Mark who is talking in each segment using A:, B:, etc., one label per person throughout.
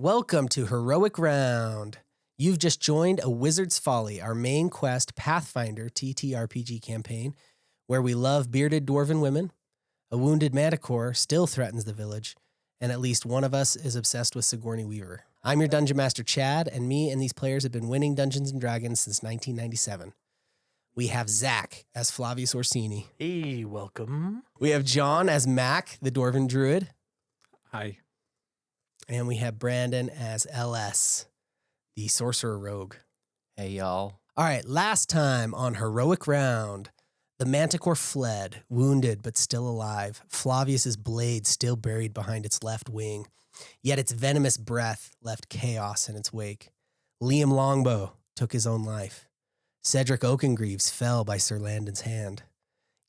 A: Welcome to Heroic Round. You've just joined A Wizard's Folly, our main quest Pathfinder TTRPG campaign, where we love bearded dwarven women, a wounded Manticore still threatens the village, and at least one of us is obsessed with Sigourney Weaver. I'm your Dungeon Master Chad, and me and these players have been winning Dungeons and Dragons since 1997. We have Zach as Flavius Orsini.
B: Hey, welcome.
A: We have John as Mac, the Dwarven Druid.
C: Hi.
A: And we have Brandon as LS, the Sorcerer Rogue.
D: Hey, y'all.
A: All right, last time on Heroic Round, the Manticore fled, wounded but still alive, Flavius's blade still buried behind its left wing, yet its venomous breath left chaos in its wake. Liam Longbow took his own life. Cedric Oakengreaves fell by Sir Landon's hand.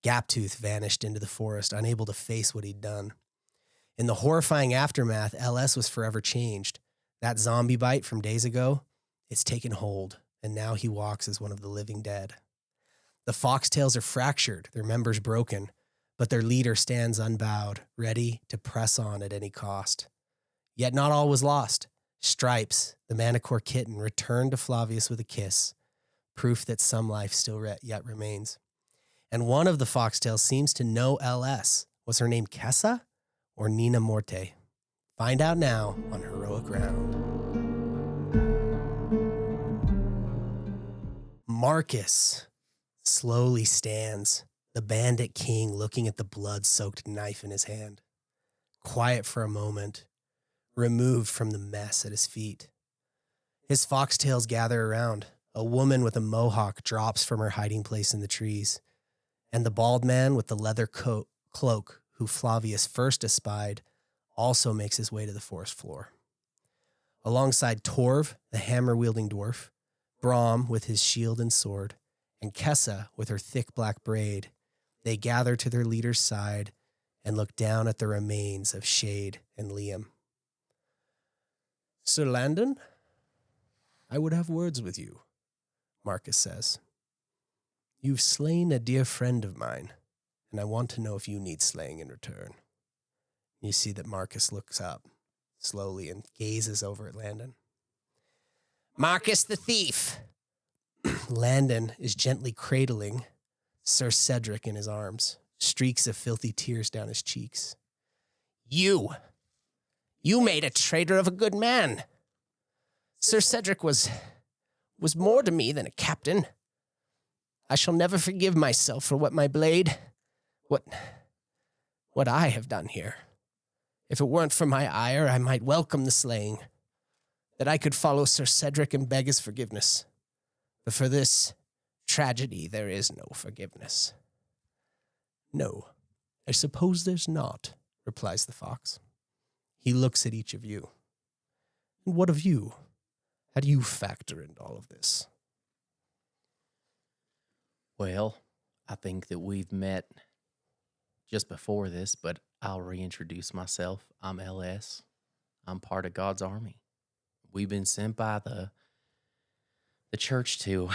A: Gaptooth vanished into the forest, unable to face what he'd done. In the horrifying aftermath, LS was forever changed. That zombie bite from days ago, it's taken hold, and now he walks as one of the living dead. The Foxtails are fractured, their members broken, but their leader stands unbowed, ready to press on at any cost. Yet not all was lost. Stripes, the Manticore kitten, returned to Flavius with a kiss, proof that some life still yet remains. And one of the Foxtails seems to know LS. Was her name Kessa or Nina Morte? Find out now on Heroic Round. Markus slowly stands, the bandit king looking at the blood-soaked knife in his hand. Quiet for a moment, removed from the mess at his feet. His foxtails gather around. A woman with a mohawk drops from her hiding place in the trees, and the bald man with the leather cloak, who Flavius first espied, also makes his way to the forest floor. Alongside Torv, the hammer-wielding dwarf, Brahm with his shield and sword, and Kessa with her thick black braid, they gather to their leader's side and look down at the remains of Shade and Liam. Sir Landon, I would have words with you, Markus says. You've slain a dear friend of mine, and I want to know if you need slaying in return. You see that Markus looks up slowly and gazes over at Landon. Markus the thief! Landon is gently cradling Sir Cedric in his arms, streaks of filthy tears down his cheeks. You made a traitor of a good man. Sir Cedric was more to me than a captain. I shall never forgive myself for what my blade, what I have done here. If it weren't for my ire, I might welcome the slaying, that I could follow Sir Cedric and beg his forgiveness. But for this tragedy, there is no forgiveness. No, I suppose there's not, replies the fox. He looks at each of you. And what of you? How do you factor into all of this?
D: Well, I think that we've met just before this, but I'll reintroduce myself. I'm LS. I'm part of God's army. We've been sent by the church to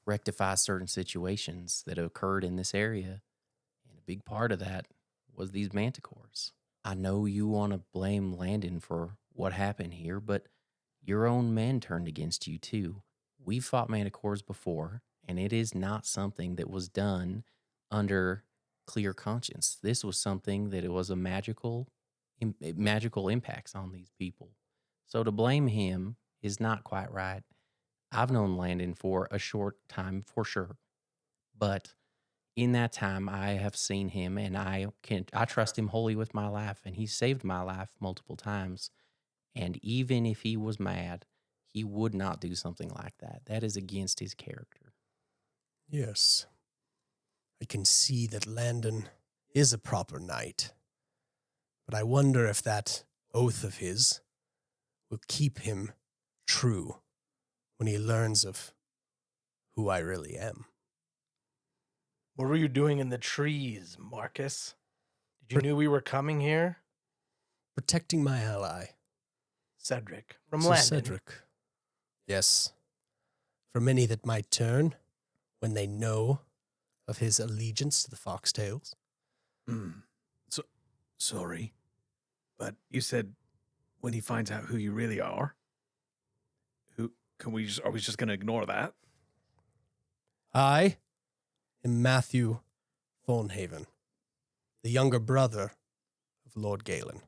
D: rectify certain situations that occurred in this area, and a big part of that was these manticores. I know you want to blame Landon for what happened here, but your own men turned against you too. We've fought manticores before, and it is not something that was done under clear conscience. This was something that it was a magical impacts on these people. So to blame him is not quite right. I've known Landon for a short time for sure, but in that time I have seen him, and I trust him wholly with my life, and he saved my life multiple times. And even if he was mad, he would not do something like that. That is against his character.
A: Yes. I can see that Landon is a proper knight. But I wonder if that oath of his will keep him true when he learns of who I really am.
B: What were you doing in the trees, Markus? Did you knew we were coming here?
A: Protecting my ally.
B: Cedric. From
A: Sir
B: Landon.
A: Cedric. Yes. For many that might turn when they know of his allegiance to the Foxtails.
C: Sorry, but you said when he finds out who you really are? Are we just going to ignore that?
A: I am Matthew Thornhaven, the younger brother of Lord Galen.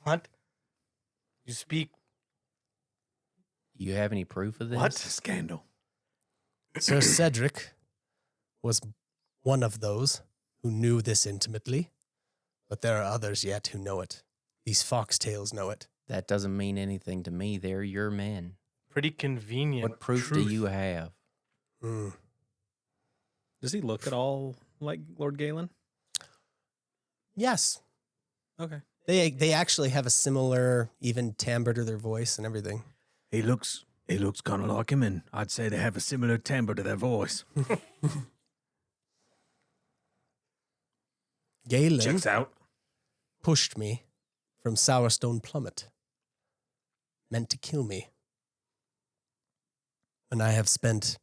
B: What? You speak?
D: You have any proof of this?
B: What?
C: It's a scandal.
A: Sir Cedric was one of those who knew this intimately, but there are others yet who know it. These foxtails know it.
D: That doesn't mean anything to me. They're your men.
B: Pretty convenient.
D: What proof do you have?
C: Does he look at all like Lord Galen?
A: Yes.
C: Okay.
A: They actually have a similar, even timbre to their voice and everything.
C: He looks kind of like him, and I'd say they have a similar timbre to their voice.
A: Galen
C: Checks out.
A: pushed me from Sourstone Plummet, meant to kill me. And I have spent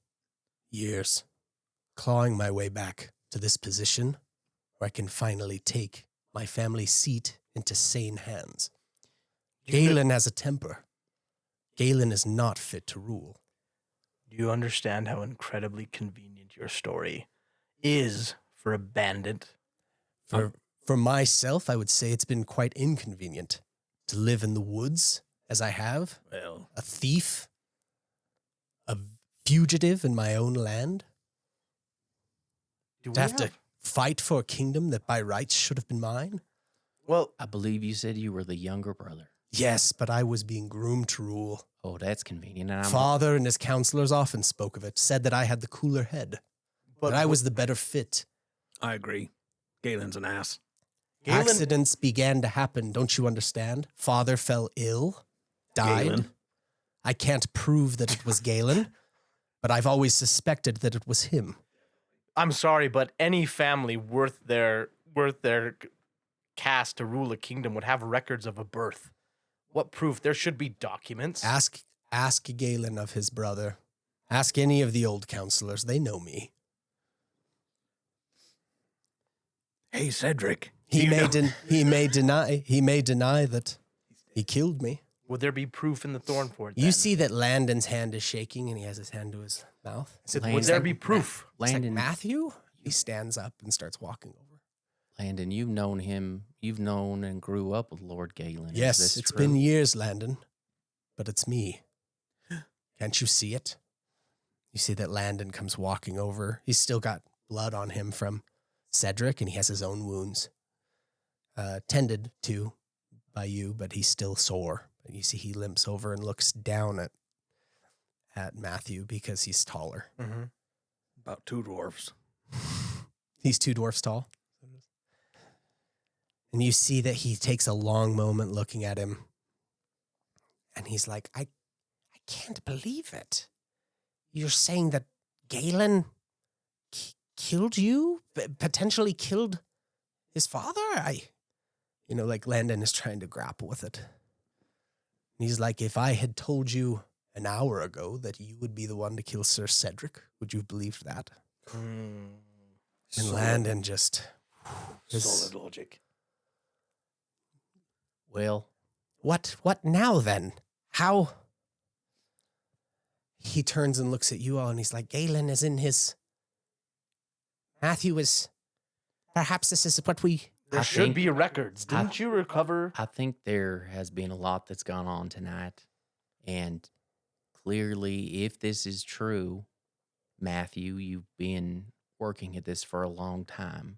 A: years clawing my way back to this position where I can finally take my family seat into sane hands. Galen has a temper. Galen is not fit to rule.
B: Do you understand how incredibly convenient your story is for a bandit?
A: For myself, I would say it's been quite inconvenient to live in the woods as I have,
C: Well,
A: a thief, a fugitive in my own land,
B: Do
A: to have to fight for a kingdom that by rights should have been mine.
B: Well,
D: I believe you said you were the younger brother.
A: Yes, but I was being groomed to rule.
D: Oh, that's convenient. And
A: Father and his counselors often spoke of it, said that I had the cooler head, that I was the better fit.
C: I agree. Galen's an ass.
B: Galen-
A: Accidents began to happen, don't you understand? Father fell ill, died.
C: Galen.
A: I can't prove that it was Galen, but I've always suspected that it was him.
B: I'm sorry, but any family worth their cast to rule a kingdom would have records of a birth. What proof? There should be documents.
A: Ask Galen of his brother. Ask any of the old counselors. They know me.
C: Hey, Cedric.
A: He may deny that he killed me.
B: Would there be proof in the Thornfort?
A: You see that Landon's hand is shaking and he has his hand to his mouth.
B: Would there be proof?
A: It's like,
D: Landon,
A: Matthew? He stands up and starts walking over.
D: Landon, you've known him. You've known and grew up with Lord Galen.
A: Yes,
D: Is this
A: it's
D: true?
A: been years, Landon, but it's me. Can't you see it? You see that Landon comes walking over. He's still got blood on him from Cedric, and he has his own wounds. Tended to by you, but he's still sore. And you see he limps over and looks down at Matthew because he's taller.
B: Mm-hmm.
C: About 2 dwarfs.
A: He's 2 dwarfs tall. And you see that he takes a long moment looking at him. And he's like, I can't believe it. You're saying that Galen killed you? Potentially killed his father? Like Landon is trying to grapple with it. And he's like, if I had told you an hour ago that you would be the one to kill Sir Cedric, would you have believed that? And Landon just...
C: Solid logic.
D: Well,
A: What now then? How? He turns and looks at you all and he's like, Galen is in his... Matthew is... Perhaps this is what we...
B: There
D: I
B: should
D: think-
B: be records. Didn't you recover?
D: I think there has been a lot that's gone on tonight. And clearly, if this is true, Matthew, you've been working at this for a long time.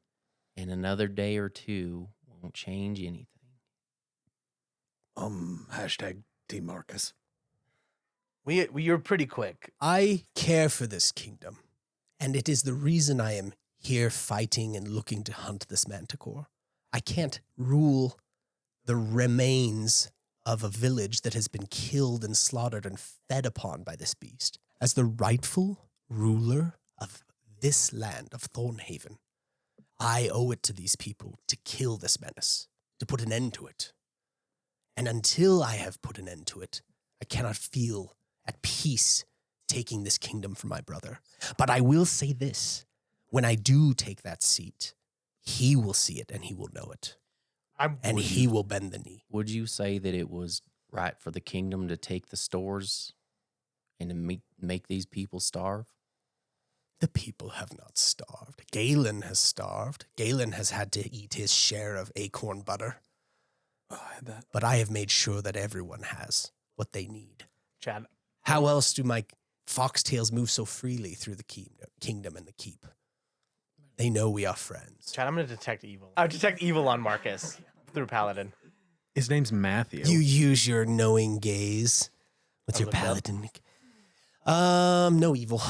D: And another day or two won't change anything.
C: Hashtag Team Marcus.
B: You're pretty quick.
A: I care for this kingdom, and it is the reason I am here fighting and looking to hunt this Manticore. I can't rule the remains of a village that has been killed and slaughtered and fed upon by this beast. As the rightful ruler of this land of Thornhaven, I owe it to these people to kill this menace, to put an end to it. And until I have put an end to it, I cannot feel at peace taking this kingdom from my brother. But I will say this, when I do take that seat, he will see it and he will know it. and he will bend the knee.
D: Would you say that it was right for the kingdom to take the stores and to make these people starve?
A: The people have not starved. Galen has starved. Galen has had to eat his share of acorn butter.
C: Oh, I had that.
A: But I have made sure that everyone has what they need.
B: Chad,
A: How else do my foxtails move so freely through the kingdom and the keep? They know we are friends.
B: Chad, I'm going to detect evil. I would detect evil on Marcus through Paladin.
C: His name's Matthew.
A: You use your knowing gaze with your
B: look it up.
A: paladin. No evil.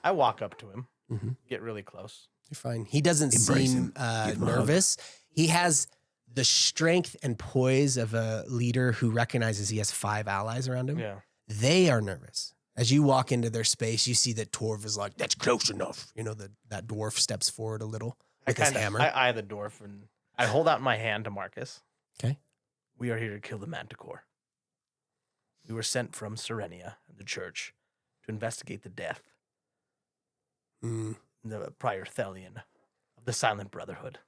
B: I walk up to him,
A: Mm-hmm.
B: get really close.
A: You're fine. He doesn't
C: Embrace
A: seem
C: him. Give him a hug.
A: nervous. He has the strength and poise of a leader who recognizes he has 5 allies around him.
B: Yeah.
A: They are nervous. As you walk into their space, you see that Torv is like, that's close enough. You know, that dwarf steps forward a little with his hammer.
B: I eye the dwarf and I hold out my hand to Marcus.
A: Okay.
B: We are here to kill the Manticore. We were sent from Serenia, the church, to investigate the death
A: Mm.
B: the prior Thelian of the Silent Brotherhood.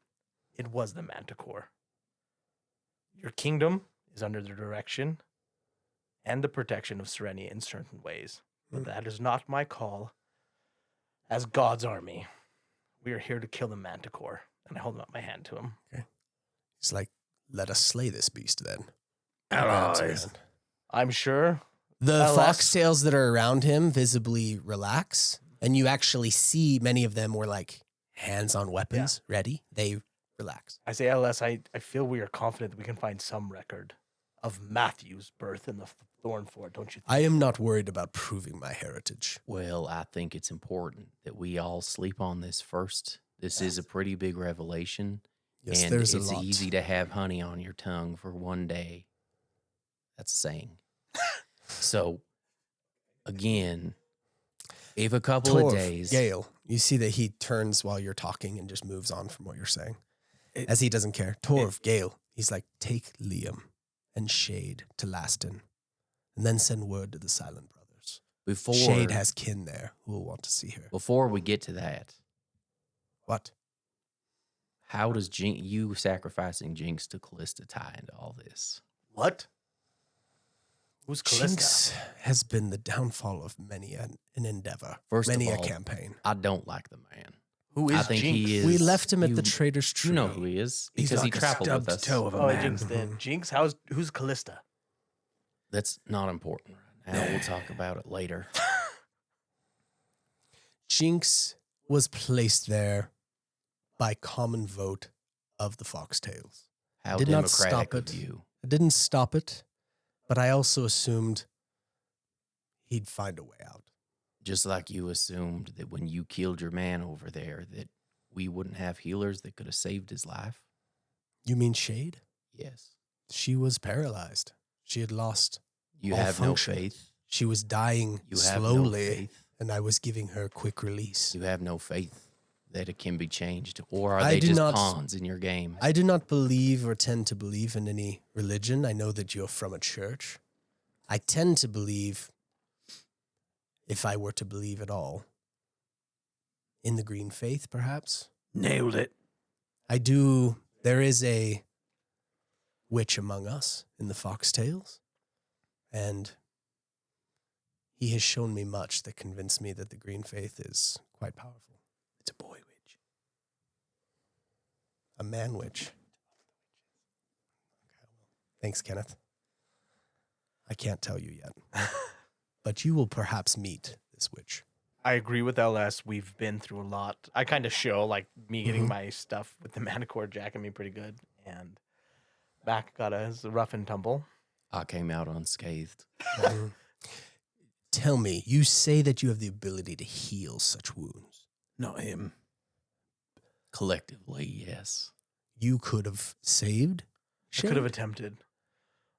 B: It was the Manticore. Your kingdom is under the direction and the protection of Serenia in certain ways, but that is not my call as God's army. We are here to kill the Manticore, and I hold out my hand to him.
A: He's like, let us slay this beast then.
C: Allies.
B: I'm sure.
A: The
B: LS.
A: foxtails that are around him visibly relax, and you actually see many of them were like hands on weapons ready. They relax.
B: I say, LS, I feel we are confident that we can find some record of Matthew's birth in the Thornfort, don't you think?
A: I am not worried about proving my heritage.
D: Well, I think it's important that we all sleep on this first. This is a pretty big revelation.
A: Yes,
D: and
A: there's
D: it's
A: a lot.
D: easy to have honey on your tongue for one day. That's a saying. So, again, if a couple
A: Torv,
D: of days...
A: Gale, you see that he turns while you're talking and just moves on from what you're saying. As he doesn't care. Torv, Gale, he's like, take Liam and Shade to Laston, and then send word to the Silent Brothers.
D: Before,
A: Shade has kin there who will want to see her.
D: Before we get to that,
A: What?
D: how does you sacrificing Jinx to Callista tie into all this?
B: What? Who's Callista?
A: Jinx has been the downfall of many an endeavor,
D: First
A: many
D: of
A: a
D: all,
A: campaign.
D: I don't like the man.
B: Who is
D: I think
B: Jinx?
D: he is.
A: We left him at the
D: you-
A: Trader's Tree.
D: You know who he is
C: He's
D: because he
C: like a
D: traveled with
C: stubbed
D: us.
C: toe of a
B: Oh,
C: man.
B: Jinx did. Jinx? Who's Callista?
D: That's not important right now. We'll talk about it later.
A: Jinx was placed there by common vote of the Foxtails.
D: How
A: Did not
D: democratic
A: stop
D: of
A: it.
D: you.
A: I didn't stop it, but I also assumed he'd find a way out.
D: Just like you assumed that when you killed your man over there that we wouldn't have healers that could have saved his life.
A: You mean Shade?
D: Yes.
A: She was paralyzed. She had lost.
D: You
A: All
D: have
A: function.
D: no faith.
A: She was dying
D: You have
A: slowly,
D: no faith.
A: and I was giving her quick release.
D: You have no faith that it can be changed. Or are
A: I
D: they
A: do
D: just
A: not-
D: pawns in your game?
A: I do not believe or tend to believe in any religion. I know that you're from a church. I tend to believe, if I were to believe at all, in the green faith, perhaps.
C: Nailed it.
A: I do. There is a witch among us in the Foxtails, and he has shown me much that convinced me that the green faith is quite powerful.
C: It's a boy witch.
A: A man witch. Thanks, Kenneth. I can't tell you yet, but you will perhaps meet this witch.
B: I agree with LS. We've been through a lot. I kind of show like me getting
A: Mhm.
B: my stuff with the Manticore jacking me pretty good, and back got a rough and tumble.
D: I came out unscathed.
A: Mhm. Tell me, you say that you have the ability to heal such wounds.
C: Not him.
D: Collectively, yes.
A: You could have saved
B: I could have
A: Shade?
B: attempted.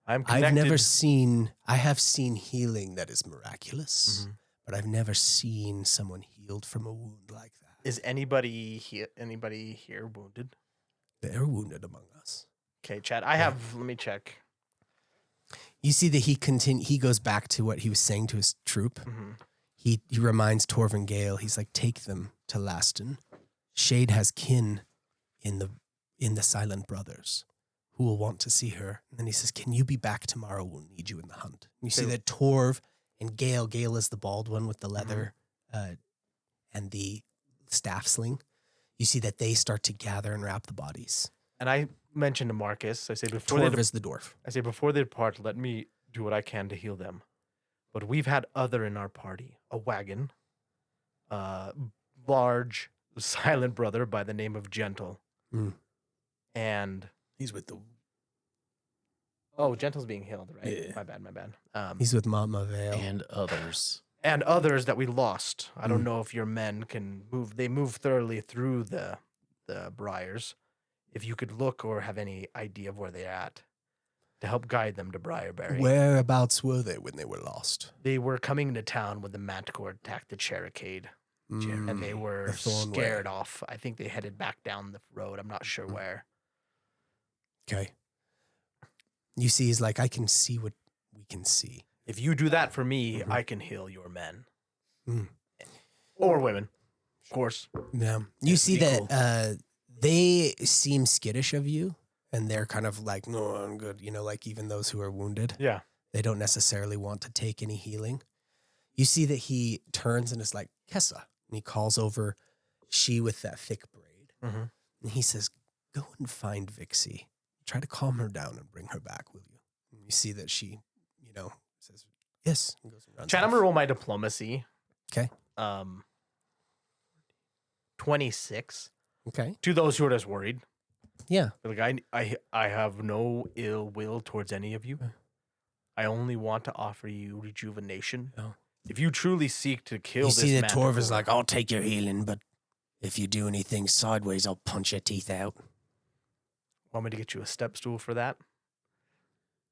B: I'm connected.
A: I have seen healing that is miraculous,
B: Mhm.
A: but I've never seen someone healed from a wound like that.
B: Is anybody here wounded?
A: They're wounded among us.
B: Okay, Chad. I have. Let me check.
A: You see that he goes back to what he was saying to his troop.
B: Mm-hmm.
A: He reminds Torv and Gale, he's like, take them to Laston. Shade has kin in the Silent Brothers. who will want to see her. And then he says, can you be back tomorrow? We'll need you in the hunt. And you see
B: So-
A: that Torv and Gale is the bald one with the leather and the staff sling. You see that they start to gather and wrap the bodies.
B: And I mentioned to Marcus, I say before
A: Torv
B: they
A: is the dwarf.
B: before they depart, let me do what I can to heal them. But we've had other in our party, a wagon, large silent brother by the name of Gentle.
A: Mm.
B: And
C: He's with the.
B: oh, Gentle's being healed, right?
C: Yeah.
B: My bad.
A: He's with Mama Vale.
D: And others.
B: And others that we lost. I don't know if your men can move. They move thoroughly through the briars. If you could look or have any idea of where they're at to help guide them to Briarberry.
A: Whereabouts were they when they were lost?
B: They were coming into town when the Manticore attacked the Cherokee, and they were
A: the Thorn Way.
B: scared off. I think they headed back down the road. I'm not sure where.
A: Okay. You see, he's like, I can see what we can see.
B: If you do that for me, I can heal your men.
A: Mm.
B: Or women, of course.
A: Yeah. You see
B: equal.
A: that they seem skittish of you, and they're kind of like, no, I'm good. You know, like even those who are wounded,
B: Yeah.
A: they don't necessarily want to take any healing. You see that he turns and is like, Kessa. And he calls over she with that thick braid.
B: Mm-hmm.
A: And he says, go and find Vixie. Try to calm her down and bring her back, will you? And you see that she, says, yes. And goes and runs
B: Chad, I'm
A: off.
B: gonna roll my diplomacy.
A: Okay.
B: 26.
A: Okay.
B: To those who are just worried.
A: Yeah.
B: Like I have no ill will towards any of you. I only want to offer you rejuvenation.
A: Oh.
B: If you truly seek to kill
A: You
B: this
A: see that Torv is
B: Manticore-
A: like, I'll take your healing, but if you do anything sideways, I'll punch your teeth out.
B: want me to get you a step stool for that?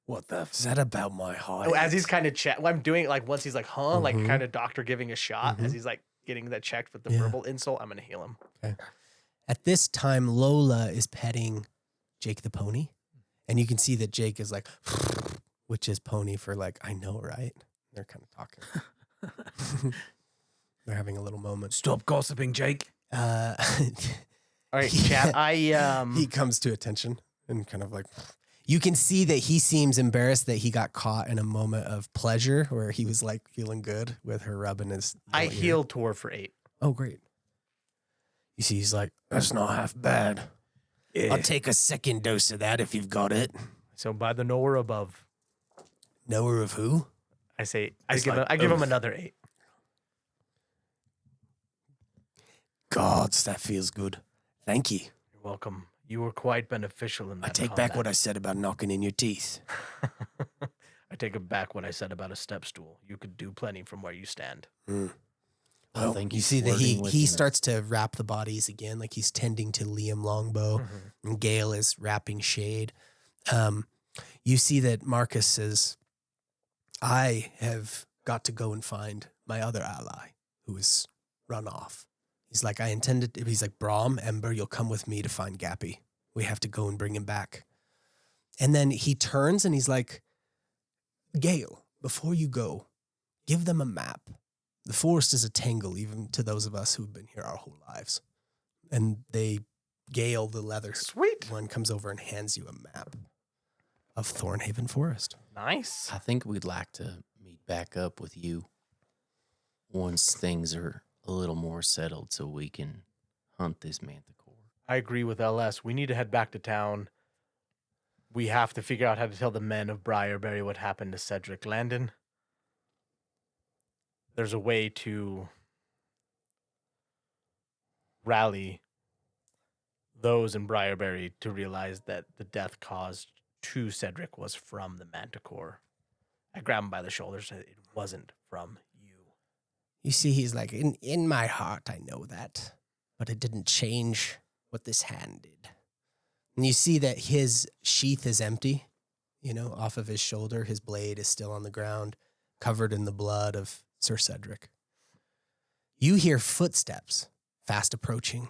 C: What the?
A: Is that about my height?
B: Oh, as he's kind of I'm doing it like once he's like, huh, like
A: Mhm.
B: kind of doctor giving a shot. As
A: Mhm.
B: he's like getting that checked with the
A: Yeah.
B: verbal insult, I'm gonna heal him.
A: At this time, Lola is petting Jake the pony. And you can see that Jake is like, which is pony for like, I know, right? They're kind of talking. They're having a little moment.
C: Stop gossiping, Jake.
B: All right,
A: He-
B: chat.
A: He comes to attention and kind of like, you can see that he seems embarrassed that he got caught in a moment of pleasure where he was like feeling good with her rubbing his.
B: I
A: little ear.
B: healed Tor for 8.
A: Oh, great. You see, he's like, that's not half bad.
C: Yeah.
A: I'll take a second dose of that if you've got it.
B: So by the knower above,
A: Knower of who?
B: I say I
C: It's
B: give
C: like,
B: him another 8.
A: Gods, that feels good. Thank you.
B: You're welcome. You were quite beneficial in that.
A: I take back what I said about knocking in your teeth.
B: I take back what I said about a step stool. You could do plenty from where you stand.
A: Mm.
D: Oh,
A: Well,
D: thank
A: you
D: you
A: see that
D: flirting with
A: he
D: me.
A: starts to wrap the bodies again, like he's tending to Liam Longbow, and Gale is wrapping Shade. You see that Marcus says, I have got to go and find my other ally who is run off. He's like, he's like, Brahm, Ember, you'll come with me to find Gappy. We have to go and bring him back. And then he turns and he's like, Gale, before you go, give them a map. The forest is a tangle, even to those of us who've been here our whole lives. And Gale, the leather
B: Sweet.
A: one, comes over and hands you a map of Thornhaven Forest.
B: Nice.
D: I think we'd like to meet back up with you once things are a little more settled so we can hunt this Manticore.
B: I agree with LS. We need to head back to town. We have to figure out how to tell the men of Briarberry what happened to Cedric Landon. There's a way to rally those in Briarberry to realize that the death caused to Cedric was from the Manticore. I grab him by the shoulders. It wasn't from you.
A: You see, he's like, in my heart, I know that, but it didn't change what this hand did. And you see that his sheath is empty, off of his shoulder. His blade is still on the ground, covered in the blood of Sir Cedric. You hear footsteps fast approaching.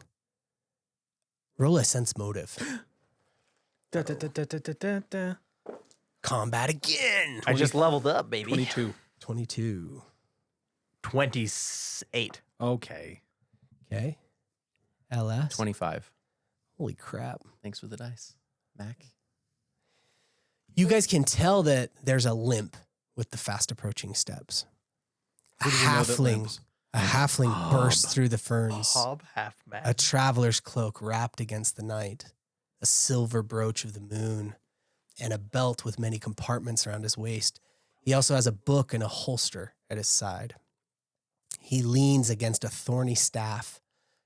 A: Roll a sense motive.
C: Da, da, da, da, da, da, da.
A: Combat again.
B: I just leveled up, baby.
C: 22.
A: 22.
B: 28.
C: Okay.
A: Okay. LS.
D: 25.
A: Holy crap.
D: Thanks for the dice, Mac.
A: You guys can tell that there's a limp with the fast approaching steps.
C: Who do we know that limps?
A: A halfling
C: Hob.
A: bursts through the ferns.
B: Hob Half-man.
A: A traveler's cloak wrapped against the night, a silver brooch of the moon, and a belt with many compartments around his waist. He also has a book and a holster at his side. He leans against a thorny staff,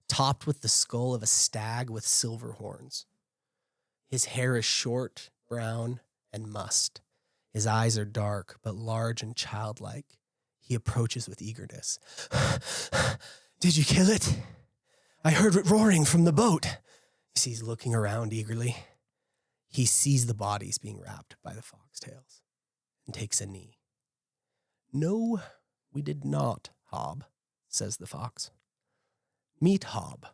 A: topped with the skull of a stag with silver horns. His hair is short, brown, and mussed. His eyes are dark, but large and childlike. He approaches with eagerness. Did you kill it? I heard it roaring from the boat. He's looking around eagerly. He sees the bodies being wrapped by the foxtails and takes a knee. No, we did not, Hob, says the fox. Meet Hob,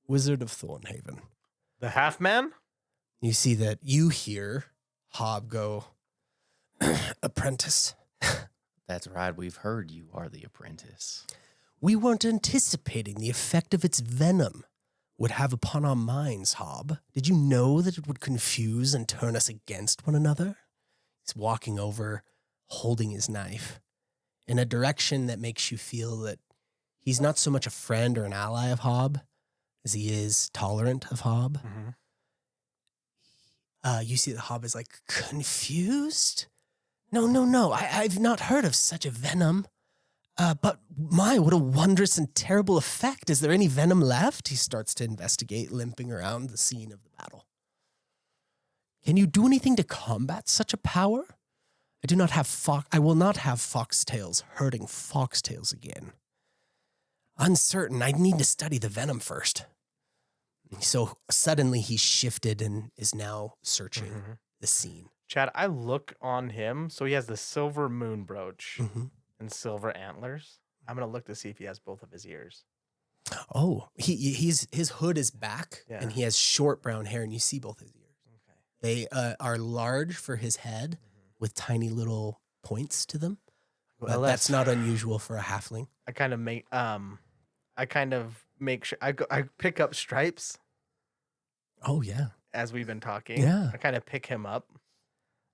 A: wizard of Thornhaven.
B: The Half-man?
A: You see that you hear Hob go, apprentice.
D: That's right. We've heard you are the apprentice.
A: We weren't anticipating the effect of its venom would have upon our minds, Hob. Did you know that it would confuse and turn us against one another? He's walking over, holding his knife, in a direction that makes you feel that he's not so much a friend or an ally of Hob as he is tolerant of Hob.
B: Mm-hmm.
A: You see that Hob is like, confused? No. I've not heard of such a venom. But my, what a wondrous and terrible effect. Is there any venom left? He starts to investigate, limping around the scene of the battle. Can you do anything to combat such a power? I will not have foxtails hurting foxtails again. Uncertain. I need to study the venom first. So suddenly he shifted and is now searching the scene.
B: Chad, I look on him. So he has the silver moon brooch
A: Mm-hmm.
B: and silver antlers. I'm going to look to see if he has both of his ears.
A: Oh, his hood is back,
B: Yeah.
A: and he has short brown hair, and you see both his ears.
B: Okay.
A: They are large for his head, with tiny little points to them. But
B: Well,
A: that's not unusual for a halfling.
B: I kind of make sure I pick up Stripes
A: Oh yeah,
B: as we've been talking.
A: Yeah.
B: I kind of pick him up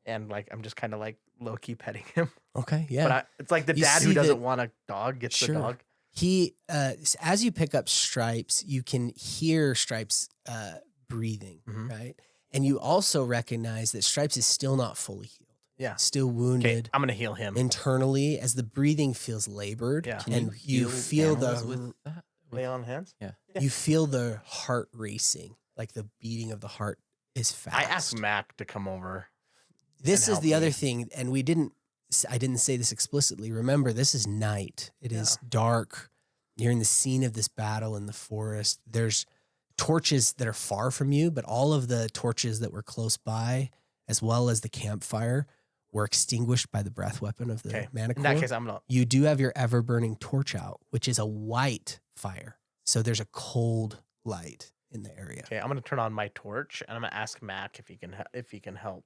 B: and I'm just kind of like low key petting him.
A: okay, yeah.
B: But it's like the
A: You
B: dad
A: see
B: who doesn't
A: that-
B: want a dog gets
A: Sure.
B: the dog.
A: He, as you pick up Stripes, you can hear Stripes breathing,
B: Mhm.
A: right? And you also recognize that Stripes is still not fully healed.
B: Yeah.
A: Still
B: Okay,
A: wounded
B: I'm gonna heal him.
A: internally as the breathing feels labored.
B: Yeah.
D: Can
A: And you
D: heal
A: feel
D: animals
A: the
D: with that?
B: Lay on hands.
D: Yeah.
A: you feel the heart racing, like the beating of the heart is fast.
B: I asked Mac to come over.
A: This
B: and
A: is the
B: help
A: other
B: me.
A: thing, and I didn't say this explicitly. Remember, this is night. It is dark. You're in the scene of this battle in the forest. There's torches that are far from you, but all of the torches that were close by, as well as the campfire, were extinguished by the breath weapon of the
B: Okay.
A: Manticore.
B: In that case, I'm gonna.
A: You do have your ever-burning torch out, which is a white fire. So there's a cold light in the area.
B: Okay, I'm gonna turn on my torch and I'm gonna ask Mac if he can help.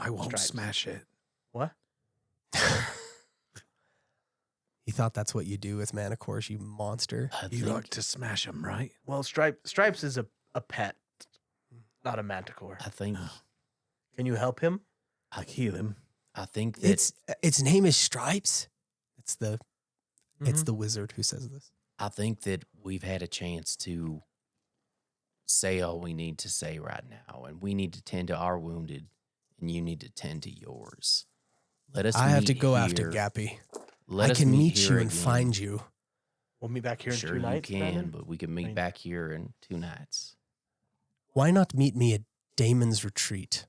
C: I won't
B: Stripes.
C: smash it.
B: What?
A: You thought that's what you do with Manticores, you monster.
D: I
C: You
D: think
C: like to smash them, right?
B: Well, Stripes is a pet, not a manticore.
D: I think
B: Can you help him?
C: I'll heal him.
D: I think that
A: Its name is Stripes. It's the
B: Mm-hmm.
A: the wizard who says this.
D: I think that we've had a chance to say all we need to say right now, and we need to tend to our wounded, and you need to tend to yours. Let us.
A: I have to
D: meet
A: go
D: here.
A: after Gappy.
D: Let
A: I
D: us
A: can meet
D: here
A: you and
D: again.
A: find you.
B: We'll meet back here in
D: Sure,
B: 2
D: you
B: nights.
D: can,
B: Brandon?
D: but we can meet
B: mean-
D: back here in 2 nights.
A: Why not meet me at Damon's retreat?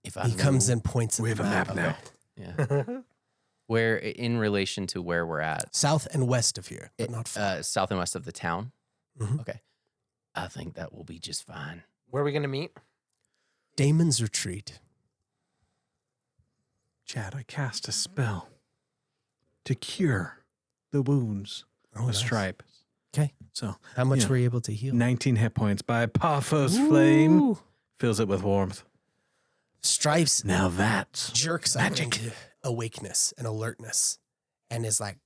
D: If I
A: He comes
D: knew-
A: and points at
C: We
A: the
C: have a map now.
D: Yeah. Where in relation to where we're at,
A: South and west of here, but not far.
D: south and west of the town.
A: Mhm.
D: Okay, I think that will be just fine.
B: Where are we gonna meet?
A: Damon's retreat.
C: Chad, I cast a spell to cure the wounds
A: Oh,
C: of
A: nice.
C: Stripe.
A: Okay.
C: So
A: How much
C: Yeah.
A: were you able to heal?
C: 19 hit points by Paphos flame.
A: Ooh.
C: Fills it with warmth.
A: Stripes
C: Now that's
A: jerks up
C: magic.
A: into awakeness and alertness and is like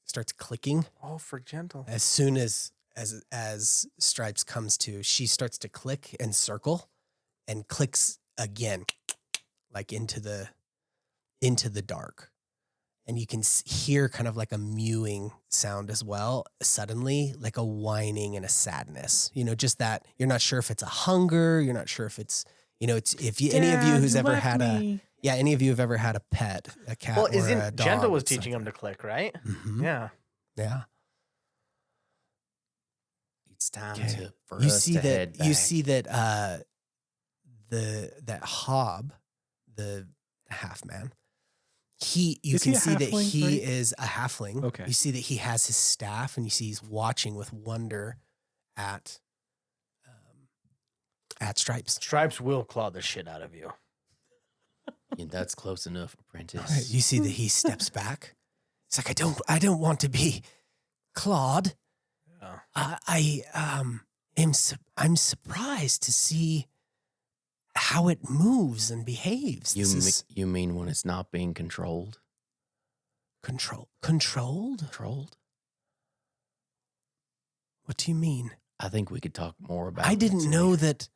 A: starts clicking.
B: Oh, for gentle.
A: As soon as Stripes comes to, she starts to click and circle and clicks again, like into the dark. And you can hear kind of like a mewing sound as well. Suddenly, like a whining and a sadness. Just that you're not sure if it's a hunger. You're not sure if it's, it's any of you who's ever had any of you have ever had a pet, a cat or a dog.
B: Gentle was teaching him to click, right?
A: Mm-hmm.
B: Yeah.
A: Yeah.
D: It's time for
A: you
D: us
A: see
D: to
A: that.
D: head back.
A: You see that that Hob, the half-man. You can see that he is a halfling.
C: Okay.
A: You see that he has his staff, and you see he's watching with wonder at Stripes.
B: Stripes will claw the shit out of you.
D: Yeah, that's close enough, apprentice.
A: You see that he steps back. It's like I don't want to be clawed.
B: Oh.
A: I'm surprised to see how it moves and behaves.
D: You mean when it's not being controlled?
A: Controlled?
D: Controlled?
A: What do you mean?
D: I think we could talk more about
A: I didn't know
D: later.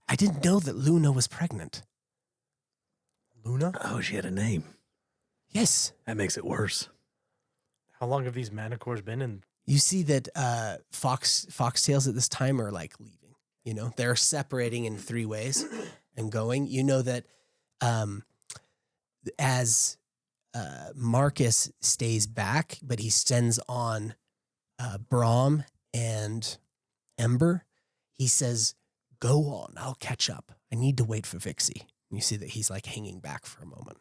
A: that Luna was pregnant.
B: Luna?
C: Oh, she had a name.
A: Yes.
C: That makes it worse.
B: How long have these Manticores been in?
A: You see that Foxtails at this time are like leaving. They're separating in 3 ways and going. You know that as Markus stays back, but he sends on Brahm and Ember, he says, "Go on, I'll catch up. I need to wait for Vixie." You see that he's like hanging back for a moment.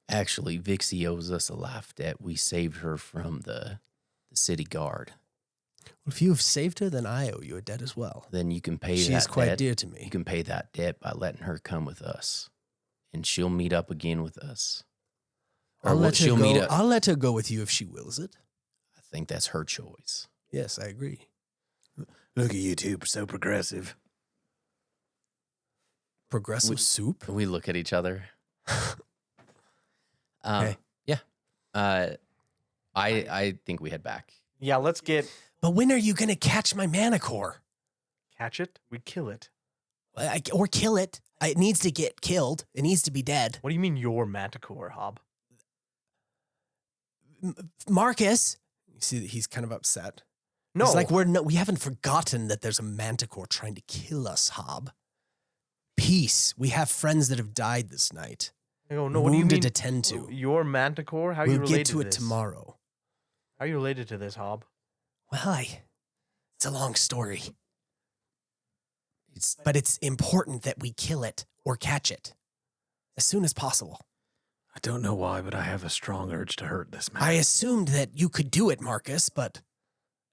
D: Actually, Vixie owes us a life debt. We saved her from the city guard.
A: Well, if you have saved her, then I owe you a debt as well.
D: Then you can pay
A: She
D: that
A: is quite
D: debt.
A: dear to me.
D: You can pay that debt by letting her come with us. And she'll meet up again with us.
A: I'll let her
D: she'll
A: go.
D: meet up.
A: I'll let her go with you if she wills it.
D: I think that's her choice.
A: Yes, I agree.
C: Look at you two, so progressive.
A: Progressive soup?
D: We look at each other.
A: Okay.
D: Yeah. I think we head back.
B: Yeah, let's get
A: But when are you going to catch my Manticore?
B: catch it. We'd kill it.
A: Or kill it. It needs to get killed. It needs to be dead.
B: What do you mean your Manticore, Hob?
A: Markus, you see that he's kind of upset.
B: No.
A: It's like we haven't forgotten that there's a Manticore trying to kill us, Hob. Peace. We have friends that have died this night.
B: I go, no, what do you mean?
A: To tend to.
B: Your Manticore? How are you
A: We'll
B: related
A: get to it
B: this?
A: tomorrow.
B: How are you related to this, Hob?
A: Well, it's a long story. But it's important that we kill it or catch it as soon as possible.
C: I don't know why, but I have a strong urge to hurt this man.
A: I assumed that you could do it, Markus, but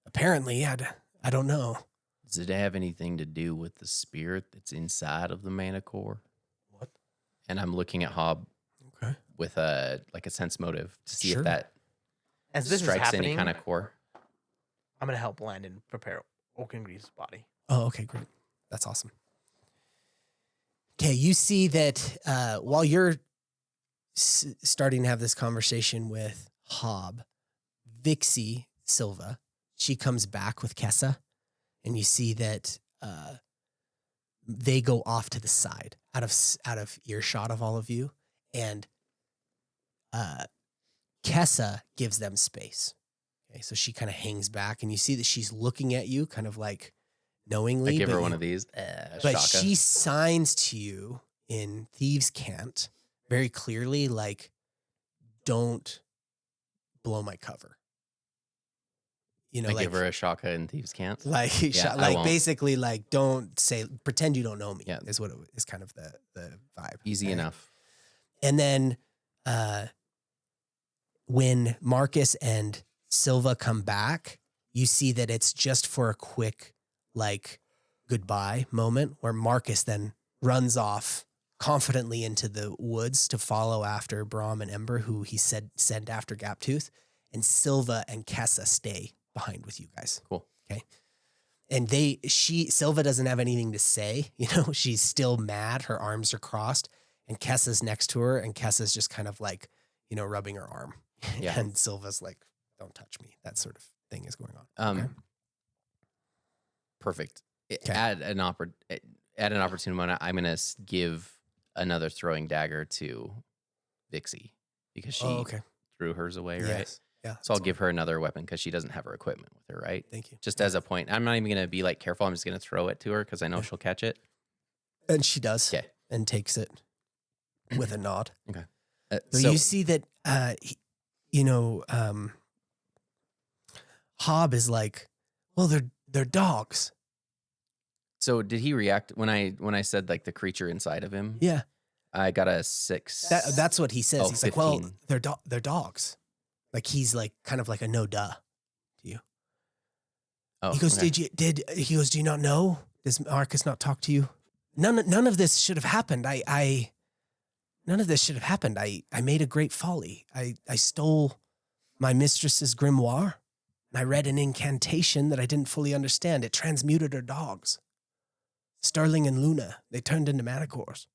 A: apparently I don't know.
D: Does it have anything to do with the spirit that's inside of the Manticore?
B: What?
D: And I'm looking at Hob
A: Okay.
D: with a sense motive to see
A: Sure.
D: if that
B: As this
D: strikes
B: is happening,
D: any kind of core.
B: I'm going to help Landon prepare Oakengrease's body.
A: Oh, okay, great. That's awesome. Okay, you see that while you're starting to have this conversation with Hob, Vixie Silva, she comes back with Kessa, and you see that they go off to the side, out of earshot of all of you, and Kessa gives them space. Okay, so she kind of hangs back, and you see that she's looking at you, kind of like knowingly.
D: I give
A: but
D: her one
A: you-
D: of these.
A: But
D: Shaka.
A: she signs to you in Thieves' Cant very clearly, like, don't blow my cover. You know,
D: I
A: like,
D: give her a Shaka and Thieves' Cant.
A: like,
D: Yeah, I
A: like
D: won't.
A: basically, like, don't say, pretend you don't know me.
D: Yeah.
A: Is what it is kind of the vibe.
D: Easy
A: okay?
D: enough.
A: And then when Markus and Silva come back, you see that it's just for a quick, like, goodbye moment where Markus then runs off confidently into the woods to follow after Brahm and Ember, who he said sent after Gaptooth, and Silva and Kessa stay behind with you guys.
D: Cool.
A: Okay. And Silva doesn't have anything to say. You know, she's still mad. Her arms are crossed, and Kessa's next to her, and Kessa's just kind of like, you know, rubbing her arm.
D: Yeah.
A: And Silva's like, don't touch me. That sort of thing is going on. Okay.
D: Perfect.
A: Okay.
D: At an opportune moment, I'm gonna give another throwing dagger to Vixie because she threw hers away, right?
A: Yes. Yeah.
D: So I'll give her another weapon because she doesn't have her equipment with her, right?
A: Thank you.
D: Just as a point. I'm not even going to be like careful. I'm just going to throw it to her because I know she'll catch it.
A: And she does.
D: Okay.
A: And takes it with a nod.
D: Okay.
A: So you see that, Hob is like, well, they're dogs.
D: So did he react when I said like the creature inside of him?
A: Yeah.
D: I got a 6.
A: That's what he says.
D: Oh,
A: He's
D: 15.
A: like, well, they're dogs. Like he's like kind of like a no duh to you.
D: Oh,
A: He goes,
D: okay.
A: he goes, do you not know? Does Marcus not talk to you? None of this should have happened. None of this should have happened. I made a great folly. I stole my mistress's grimoire, and I read an incantation that I didn't fully understand. It transmuted her dogs. Sterling and Luna, they turned into Manticores.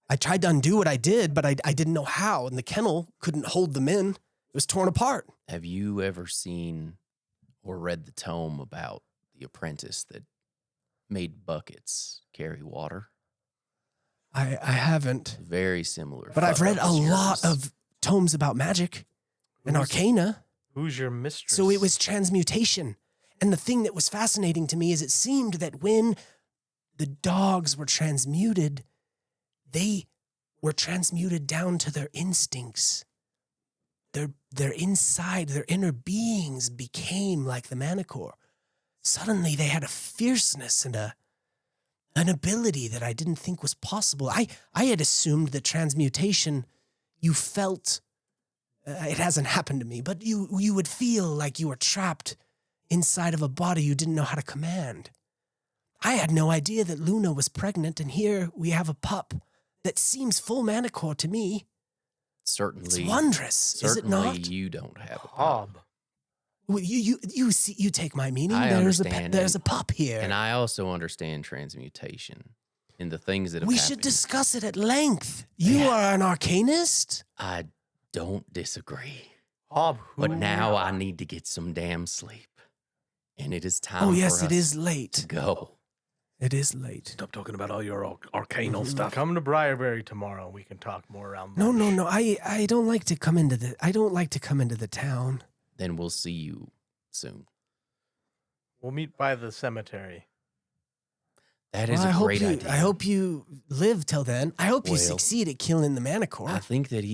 A: I tried to undo what I did, but I didn't know how, and the kennel couldn't hold them in. It was torn apart.
D: Have you ever seen or read the tome about the apprentice that made buckets carry water?
A: I haven't.
D: Very similar.
A: But I've read a
D: Yours.
A: lot of tomes about magic and arcana.
B: Who's your mistress?
A: So it was transmutation. And the thing that was fascinating to me is it seemed that when the dogs were transmuted, they were transmuted down to their instincts. Their inside, their inner beings became like the Manticore. Suddenly they had a fierceness and an ability that I didn't think was possible. I had assumed that transmutation, you felt, it hasn't happened to me, but you would feel like you were trapped inside of a body you didn't know how to command. I had no idea that Luna was pregnant, and here we have a pup that seems full Manticore to me.
D: Certainly.
A: It's wondrous, is it not?
D: Certainly you don't have a
B: Hob.
D: pup.
A: Well, you take my meaning.
D: I
A: There's
D: understand,
A: there's a pup here.
D: And I also understand transmutation and the things that have
A: We
D: happened.
A: should discuss it at length. You
D: Yeah.
A: are an arcanist?
D: I don't disagree.
B: Hob,
D: But now I need to get some damn sleep. And it is time
A: Oh, yes,
D: for
A: it
D: us
A: is
D: to
A: late.
D: go.
A: It is late.
C: Stop talking about all your arcanal
A: Mhm.
C: stuff.
B: Come to Briarberry tomorrow. We can talk more around
A: No,
B: lunch.
A: no. I don't like to come into the town.
D: Then we'll see you soon.
B: We'll meet by the cemetery.
D: That is
A: Well,
D: a great idea.
A: I hope you live till then. I hope you
D: Well,
A: succeed at killing the Manticore.
D: I think that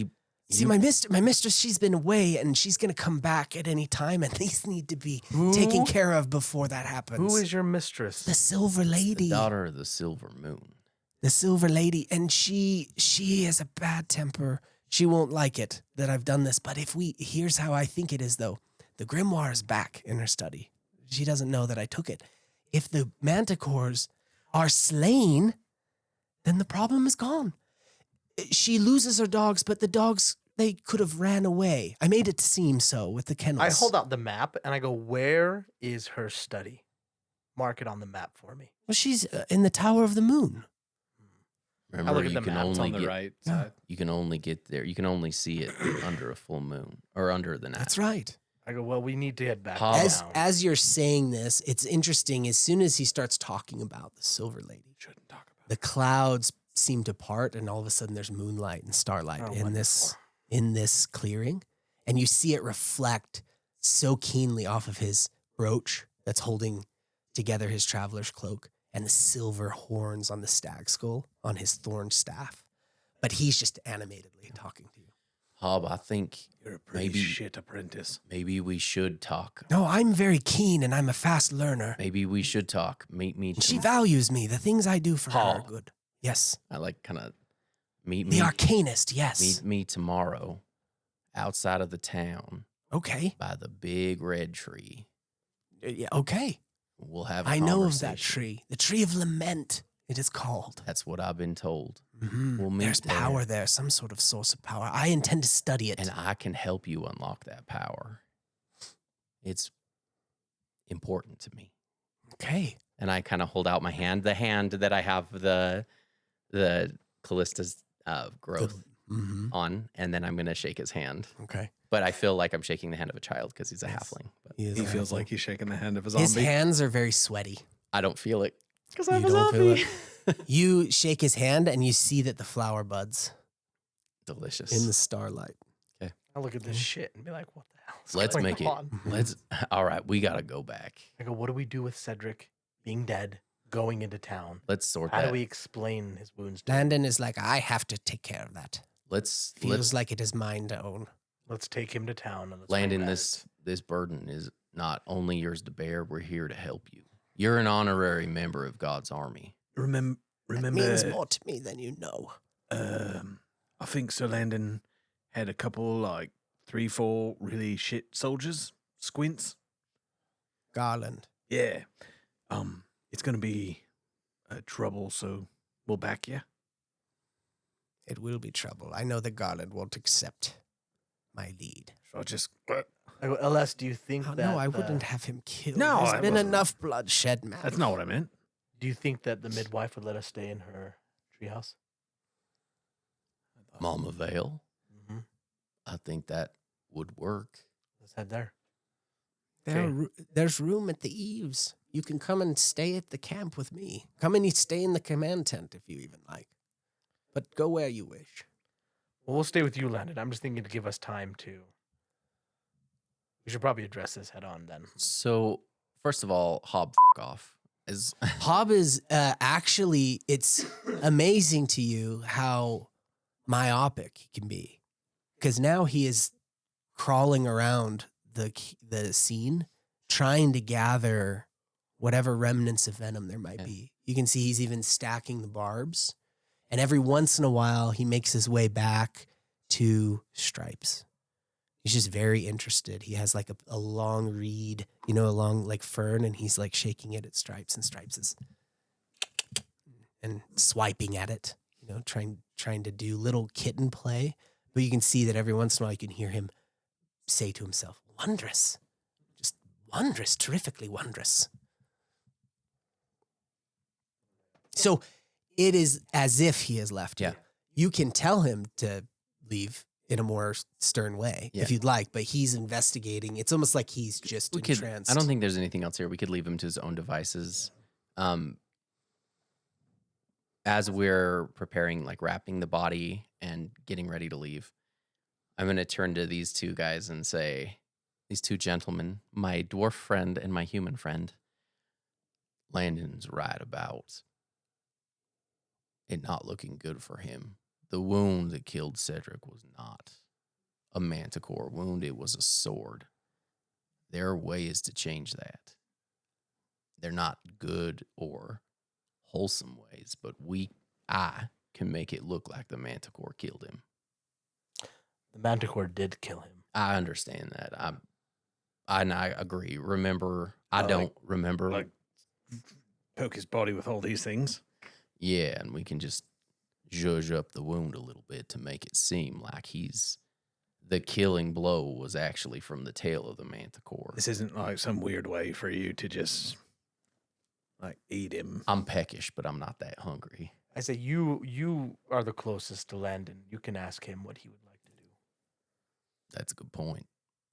A: See, my mistress, she's been away, and she's going to come back at any time, and these need to be taken care of before that happens.
B: Who is your mistress?
A: the Silver Lady?
D: the daughter of the Silver Moon.
A: The Silver Lady, and she has a bad temper. She won't like it that I've done this, but here's how I think it is, though. The grimoire is back in her study. She doesn't know that I took it. If the Manticores are slain, then the problem is gone. She loses her dogs, but the dogs, they could have ran away. I made it seem so with the kennels.
B: I hold out the map and I go, where is her study? Mark it on the map for me.
A: Well, she's in the Tower of the Moon.
D: Remember,
B: look at
D: you
B: the
D: can
B: map. It's
D: only
C: on the
D: get
C: right
A: Yeah.
C: side.
D: you can only get there. You can only see it under a full moon or under the night.
A: That's right.
B: I go, well, we need to head back
D: Hob-
B: down.
A: As you're saying this, it's interesting. As soon as he starts talking about the Silver Lady,
C: Shouldn't talk about
A: the clouds seem to part, and all of a sudden there's moonlight and starlight
B: Oh,
A: in this clearing, and you see it reflect so keenly off of his brooch that's holding together his traveler's cloak and the silver horns on the stag skull on his thorn staff. But he's just animatedly talking to you.
D: Hob, I think
C: You're a pretty
D: Maybe-
C: shit apprentice.
D: maybe we should talk.
A: No, I'm very keen and I'm a fast learner.
D: Maybe we should talk. Meet me.
A: And she values me. The things I do for her are
D: Paul.
A: good. Yes.
D: I like kind of meet
A: The
D: me.
A: arcanist, yes.
D: Meet me tomorrow, outside of the town,
A: Okay.
D: by the big red tree.
A: Yeah, okay.
D: We'll have. A
A: I know of that
D: conversation.
A: tree. The tree of lament, it is called.
D: That's what I've been told.
A: Mhm.
D: We'll meet
A: There's
D: there.
A: power there, some sort of source of power. I intend to study it.
D: And I can help you unlock that power. It's important to me.
A: Okay.
D: And I kind of hold out my hand, the hand that I have the Callista's growth
A: Mm-hmm.
D: on, and then I'm going to shake his hand.
A: Okay.
D: But I feel like I'm shaking the hand of a child because he's a
A: Yes.
D: halfling. But
A: is
C: He
A: a
C: feels
A: halfling.
C: like he's shaking the hand of a
A: His
C: zombie.
A: hands are very sweaty.
D: I don't feel it because
A: You
D: I'm a
A: don't feel
D: zombie.
A: You shake his hand and you see that the flower buds
D: Delicious.
A: in the starlight.
B: I look at this shit and be like, what the hell is
D: Let's
B: going
D: make it.
B: on?
D: All right, we got to go back.
B: I go, what do we do with Cedric being dead, going into town?
D: Let's sort
B: How
D: that.
B: do we explain his wounds to him?
A: Landon is like, I have to take care of that.
D: Let's
A: Feels like it is mine to own.
B: Let's take him to town. And let's
D: Landon,
B: bring
D: this burden is not only yours to bear. We're here to help you. You're an honorary member of God's army.
C: Remember,
A: That means more to me than you know.
C: I think Sir Landon had a couple, like 3-4 really shit soldiers, squints.
A: Garland.
C: Yeah. It's gonna be trouble, so we'll back you.
A: It will be trouble. I know that Garland won't accept my lead.
C: So I just
B: I go, LS, do you think
A: Oh,
B: that...
A: no, I wouldn't have him killed.
C: No,
A: There's
C: I
A: been
C: wasn't.
A: enough bloodshed, man.
C: that's not what I meant.
B: Do you think that the midwife would let us stay in her treehouse?
D: Mama Vale,
B: Mm-hmm.
D: I think that would work.
B: Let's head there.
A: There's room at the eaves. You can come and stay at the camp with me. Come and stay in the command tent if you even like. But go where you wish.
B: Well, we'll stay with you, Landon. I'm just thinking to give us time to... We should probably address this head on then.
D: So, first of all, Hob, fuck off.
A: Hob is actually, it's amazing to you how myopic he can be. Because now he is crawling around the scene, trying to gather whatever remnants of venom there might be. You can see he's even stacking the barbs. And every once in a while, he makes his way back to Stripes. He's just very interested. He has like a long reed, a long like fern, and he's like shaking it at Stripes, and Stripes is and swiping at it, trying to do little kitten play. But you can see that every once in a while you can hear him say to himself, wondrous, just wondrous, terrifically wondrous. So it is as if he has left you. You can tell him to leave in a more stern way if you'd like, but he's investigating. It's almost like he's just entranced.
D: I don't think there's anything else here. We could leave him to his own devices. As we're preparing, like wrapping the body and getting ready to leave, I'm going to turn to these two guys and say, these two gentlemen, my dwarf friend and my human friend, Landon's right about it not looking good for him. The wound that killed Cedric was not a Manticore wound. It was a sword. There are ways to change that. They're not good or wholesome ways, but I can make it look like the Manticore killed him.
B: The Manticore did kill him.
D: I understand that. I agree. Remember, I don't remember.
C: Like, poke his body with all these things.
D: Yeah, and we can just zhuzh up the wound a little bit to make it seem like the killing blow was actually from the tail of the Manticore.
C: This isn't like some weird way for you to just like eat him.
D: I'm peckish, but I'm not that hungry.
B: I say you are the closest to Landon. You can ask him what he would like to do.
D: That's a good point.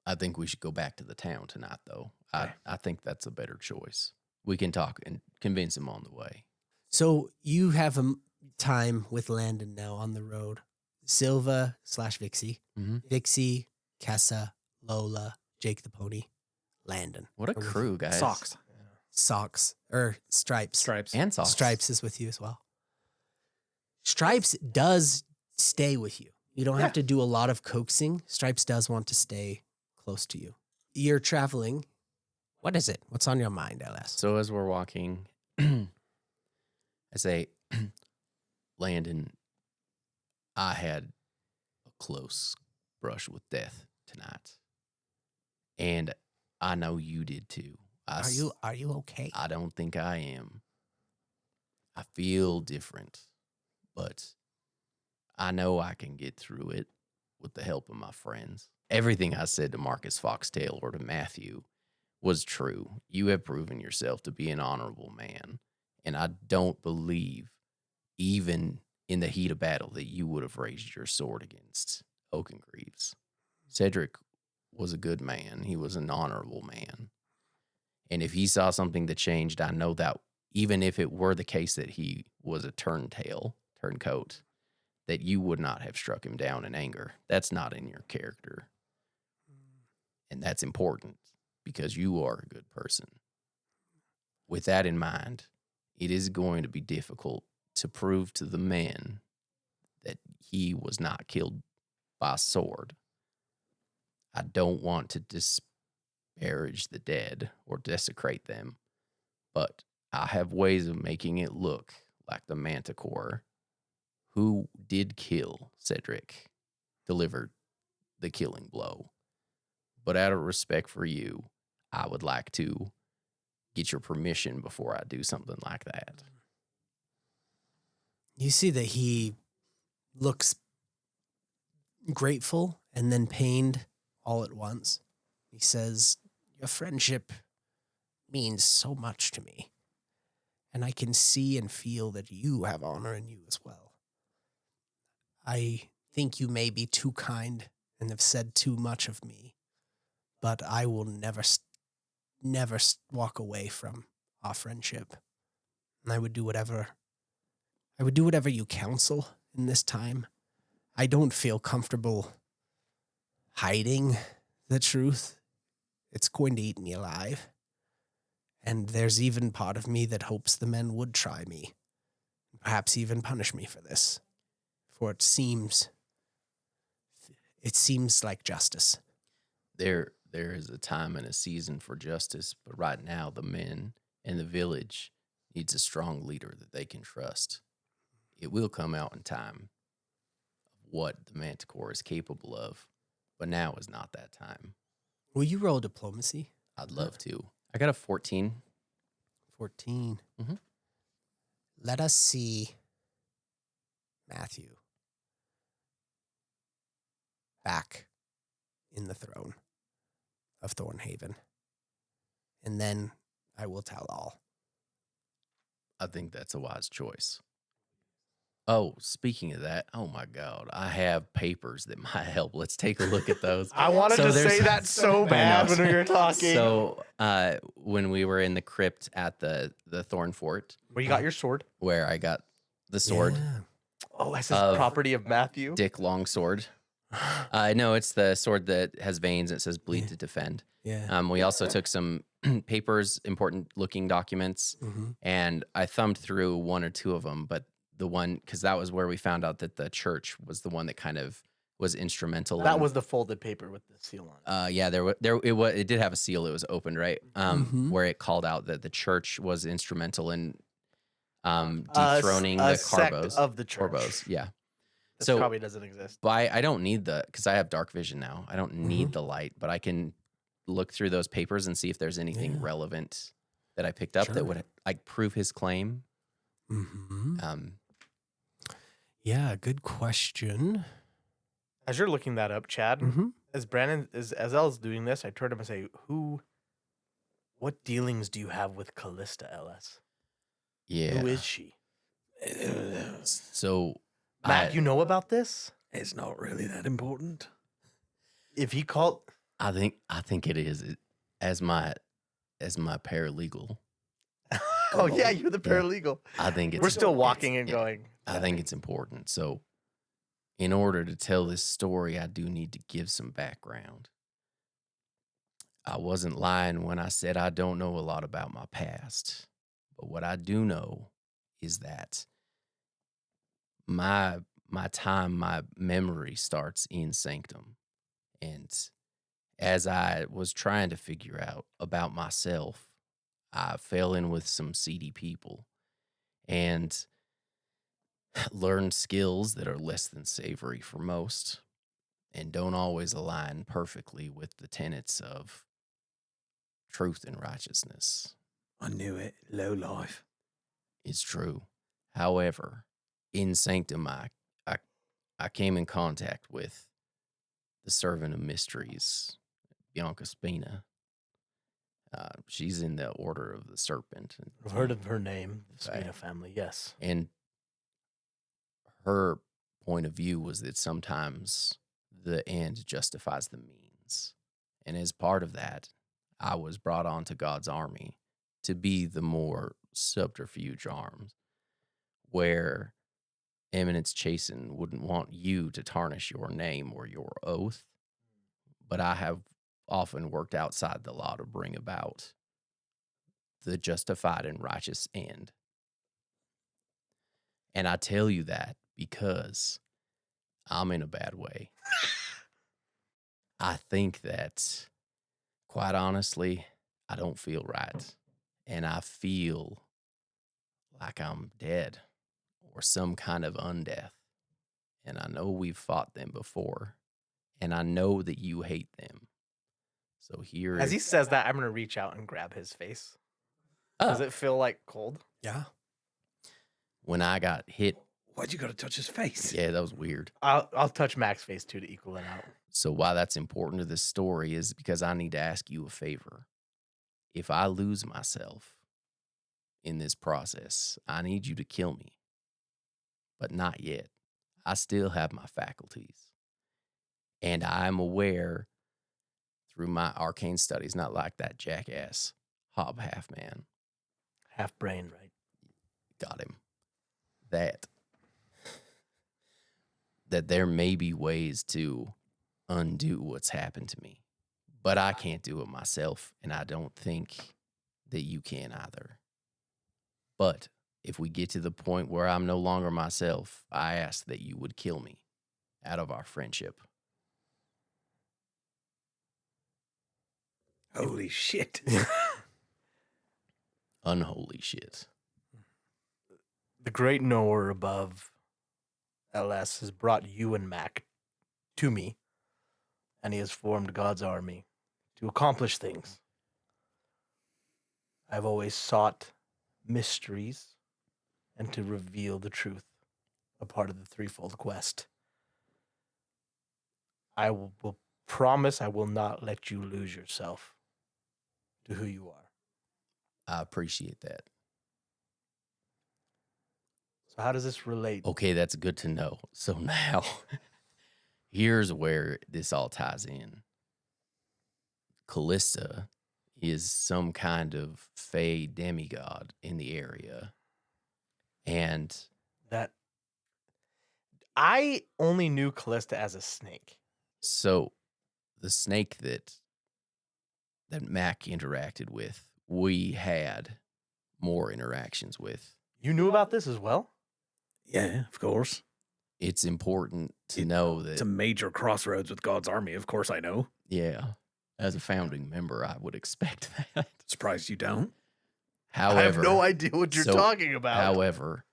D: I think we should go back to the town tonight, though.
B: Okay.
D: I think that's a better choice. We can talk and convince him on the way.
A: So you have a time with Landon now on the road. Silva / Vixie.
D: Mm-hmm.
A: Vixie, Kessa, Lola, Jake the Pony, Landon.
D: What a
A: Or with
D: crew, guys.
A: Socks. Or Stripes.
D: And socks.
A: Stripes is with you as well. Stripes does stay with you. You don't have to do a lot of coaxing. Stripes does want to stay close to you. You're traveling. What is it? What's on your mind, LS?
D: So as we're walking, I say, Landon, I had a close brush with death tonight. And I know you did too.
A: Are you okay?
D: I don't think I am. I feel different, but I know I can get through it with the help of my friends. Everything I said to Markus Foxtail or to Matthew was true. You have proven yourself to be an honorable man, and I don't believe, even in the heat of battle, that you would have raised your sword against Oakengreaves. Cedric was a good man. He was an honorable man. And if he saw something that changed, I know that even if it were the case that he was a turncoat, that you would not have struck him down in anger. That's not in your character. And that's important because you are a good person. With that in mind, it is going to be difficult to prove to the man that he was not killed by a sword. I don't want to disparage the dead or desecrate them, but I have ways of making it look like the Manticore, who did kill Cedric, delivered the killing blow. But out of respect for you, I would like to get your permission before I do something like that.
A: You see that he looks grateful and then pained all at once. He says, "Your friendship means so much to me, and I can see and feel that you have honor in you as well. I think you may be too kind and have said too much of me, but I will never walk away from our friendship. And I would do whatever you counsel in this time. I don't feel comfortable hiding the truth. It's going to eat me alive. And there's even part of me that hopes the men would try me, perhaps even punish me for this. For it seems like justice."
D: There is a time and a season for justice, but right now the men and the village needs a strong leader that they can trust. It will come out in time of what the Manticore is capable of, but now is not that time.
A: Will you roll diplomacy?
D: I'd love to. I got a 14.
A: 14.
D: Mhm.
A: Let us see Matthew back in the throne of Thornhaven. And then I will tell all.
D: I think that's a wise choice. Oh, speaking of that, oh my God, I have papers that might help. Let's take a look at those.
B: I wanted
D: So
B: to
D: there's-
B: say that so bad when we were talking.
D: So when we were in the crypt at the Thorn Fort,
B: Where you got your sword?
D: where I got the sword,
A: Yeah.
B: Oh, that says
D: Of
B: property of Matthew.
D: Dick Longsword. No, it's the sword that has veins. It says bleed
A: Yeah.
D: to defend.
A: Yeah.
D: We also took some papers, important looking documents,
A: Mm-hmm.
D: and I thumbed through one or two of them, but the one, because that was where we found out that the church was the one that kind of was instrumental.
B: That
D: in,
B: was the folded paper with the seal on it.
D: yeah, it did have a seal. It was opened, right?
A: Mhm.
D: Where it called out that the church was instrumental in dethroning the
B: sect
D: Carbos.
B: of the church.
D: Corbos, yeah.
B: This
D: So-
B: probably doesn't exist.
D: But I don't need because I have dark vision now. I don't need the light, but I can look through those papers and see if there's anything
A: Yeah.
D: relevant that I picked up
A: Sure.
D: that would like prove his claim.
A: Mm-hmm. Yeah, good question.
B: As you're looking that up, Chad,
A: Mm-hmm.
B: as El's doing this, I turned to him and say, what dealings do you have with Callista, LS?
D: Yeah.
B: Who is she?
D: So
B: Matt, you know about this?
C: It's not really that important.
B: If he called...
D: I think it is as my paralegal.
B: Oh, yeah, you're the
D: Yeah.
B: paralegal.
D: I think it's
B: We're still walking and
D: yeah.
B: going.
D: I think it's important. So, in order to tell this story, I do need to give some background. I wasn't lying when I said I don't know a lot about my past, but what I do know is that my memory starts in Sanctum, and as I was trying to figure out about myself, I fell in with some seedy people and learned skills that are less than savory for most and don't always align perfectly with the tenets of truth and righteousness.
C: I knew it. Low life.
D: It's true. However, in Sanctum, I came in contact with the Servant of Mysteries, Bianca Spina. She's in the Order of the Serpent.
B: I've heard of her name, the
D: Right.
B: Spina family, yes.
D: And her point of view was that sometimes the end justifies the means. And as part of that, I was brought onto God's army to be the more subterfuge arms where Eminence Chasen wouldn't want you to tarnish your name or your oath, but I have often worked outside the law to bring about the justified and righteous end. And I tell you that because I'm in a bad way. I think that, quite honestly, I don't feel right. And I feel like I'm dead or some kind of undeath. And I know we've fought them before. And I know that you hate them. So here
B: As
D: is...
B: he says that, I'm going to reach out and grab his face. Does it feel like cold?
A: Yeah.
D: When I got hit...
C: Why'd you gotta touch his face?
D: Yeah, that was weird.
B: I'll touch Mac's face too to equal it out.
D: So why that's important to this story is because I need to ask you a favor. If I lose myself in this process, I need you to kill me. But not yet. I still have my faculties. And I'm aware through my arcane studies, not like that jackass, Hob the Half-man.
B: Half brain, right?
D: Got him. That there may be ways to undo what's happened to me. But I can't do it myself, and I don't think that you can either. But if we get to the point where I'm no longer myself, I ask that you would kill me out of our friendship.
C: Holy shit.
D: Unholy shit.
B: The great knower above LS has brought you and Mac to me, and he has formed God's army to accomplish things. I've always sought mysteries and to reveal the truth, a part of the threefold quest. I will promise I will not let you lose yourself to who you are.
D: I appreciate that.
B: So how does this relate?
D: Okay, that's good to know. So now, here's where this all ties in. Callista is some kind of fey demigod in the area. And
B: That I only knew Callista as a snake.
D: so the snake that Mac interacted with, we had more interactions with.
B: You knew about this as well?
C: Yeah, of course.
D: It's important to know that...
C: It's a major crossroads with God's army, of course I know.
D: Yeah. As a founding member, I would expect that.
C: Surprised you don't.
D: However,
B: I have no idea what you're talking about.
D: However,